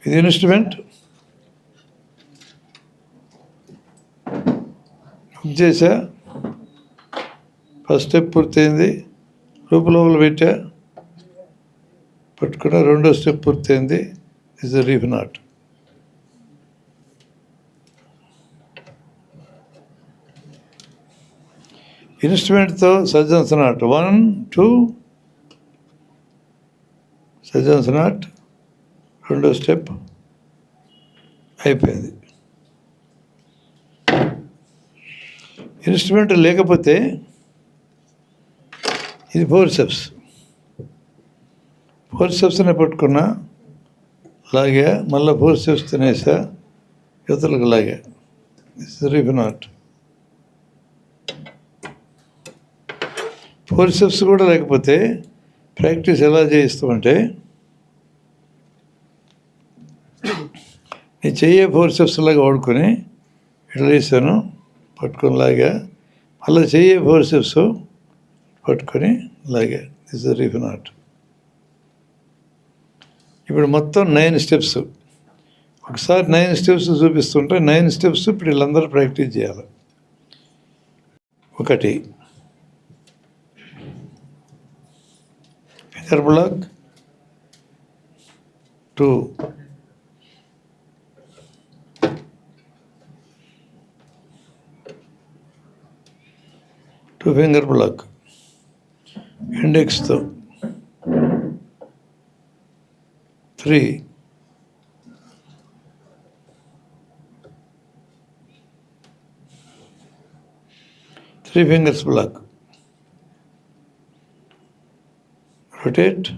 ఇది ఇన్స్ట్రుమెంట్ హుక్ చేసా, ఫస్ట్ స్టెప్ పూర్తయింది, లోపల పెట్టా, పట్టుకున్న రెండో స్టెప్ పూర్తయింది. Is the reef knot. ఇన్స్ట్రుమెంట్తో సజ్జాసన నాట్ 1 2 సజ్జాసన నాట్, రెండో స్టెప్ అయిపోయింది. ఇన్స్ట్రుమెంట్ లేకపోతే ఇది ఫోర్సెప్స్ని పట్టుకున్నా, లాగా మళ్ళీ ఫోర్సెప్స్ తినేసా, యువతలకు లాగా. It's reef not. ఫోర్సెప్స్ కూడా లేకపోతే ప్రాక్టీస్ ఎలా చేయిస్తామంటే, నేను చెయ్యే ఫోర్సెప్స్ లాగా వాడుకొని ఇట్లా వేసాను, పట్టుకొని లాగా, మళ్ళీ చెయ్యే ఫోర్సెప్స్ పట్టుకొని లాగా. This the reef knot. ఇప్పుడు మొత్తం 9 స్టెప్స్. ఒకసారి 9 స్టెప్స్ చూపిస్తుంటే 9 స్టెప్స్ ఇప్పుడు వీళ్ళందరూ ప్రాక్టీస్ చేయాలి. 1 ఫింగర్ బ్లాక్, 2 ఫింగర్ బ్లాక్ ఇండెక్స్తో, 3 ఫింగర్స్ బ్లాక్, rotate,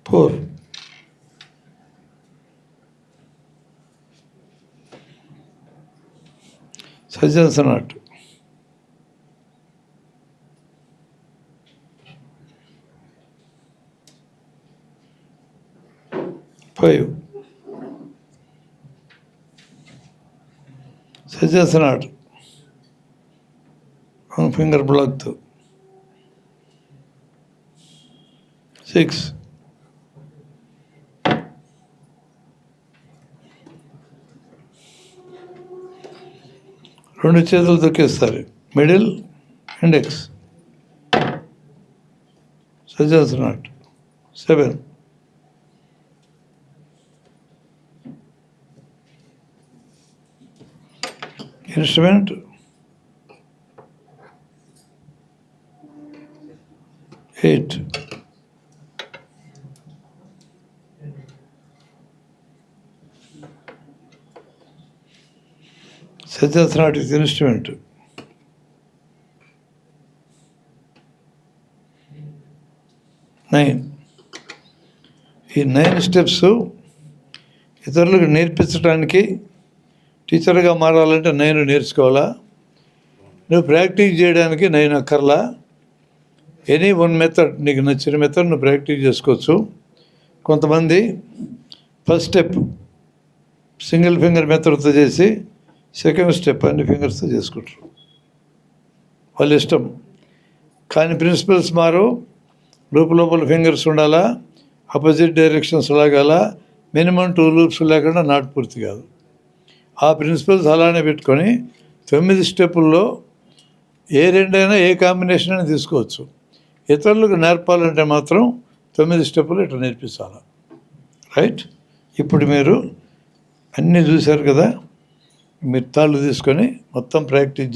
4 సజ్జాసన నాట్, 5 సజ్జాసన నాట్, 1 ఫింగర్ బ్లాక్తో, 6 రెండు చేతులు తొక్కేస్తారు, మిడిల్ ఇండెక్స్ సజ్జాసన నాట్, 7 ఇన్స్ట్రుమెంట్, 8 సజ్జాసన నాట్ ఇస్ ఇన్స్ట్రుమెంట్. 9 ఈ 9 స్టెప్స్ ఇతరులకు నేర్పించడానికి, టీచర్గా మారాలంటే 9 నేర్చుకోవాలా. నువ్వు ప్రాక్టీస్ చేయడానికి 9 అక్కర్లా. ఎనీ 1 మెథడ్, నీకు నచ్చిన మెథడ్ నువ్వు ప్రాక్టీస్ చేసుకోవచ్చు. కొంతమంది ఫస్ట్ స్టెప్ సింగిల్ ఫింగర్ మెథడ్తో చేసి సెకండ్ స్టెప్ అన్ని ఫింగర్స్తో చేసుకుంటారు, వాళ్ళ ఇష్టం. కానీ ప్రిన్సిపల్స్ మారు. లోపల ఫింగర్స్ ఉండాలా, ఆపోజిట్ డైరెక్షన్స్ లాగాల, మినిమం 2 లూప్స్ లేకుండా నాట్ పూర్తి కాదు. ఆ ప్రిన్సిపల్స్ అలానే పెట్టుకొని 9 స్టెప్పుల్లో ఏ రెండైనా ఏ కాంబినేషన్ అయినా తీసుకోవచ్చు. ఇతరులకు నేర్పాలంటే మాత్రం 9 స్టెప్పులు ఇట్లా నేర్పించాలి. రైట్? ఇప్పుడు మీరు అన్నీ చూశారు కదా, మీరు తాళ్ళు తీసుకొని మొత్తం ప్రాక్టీస్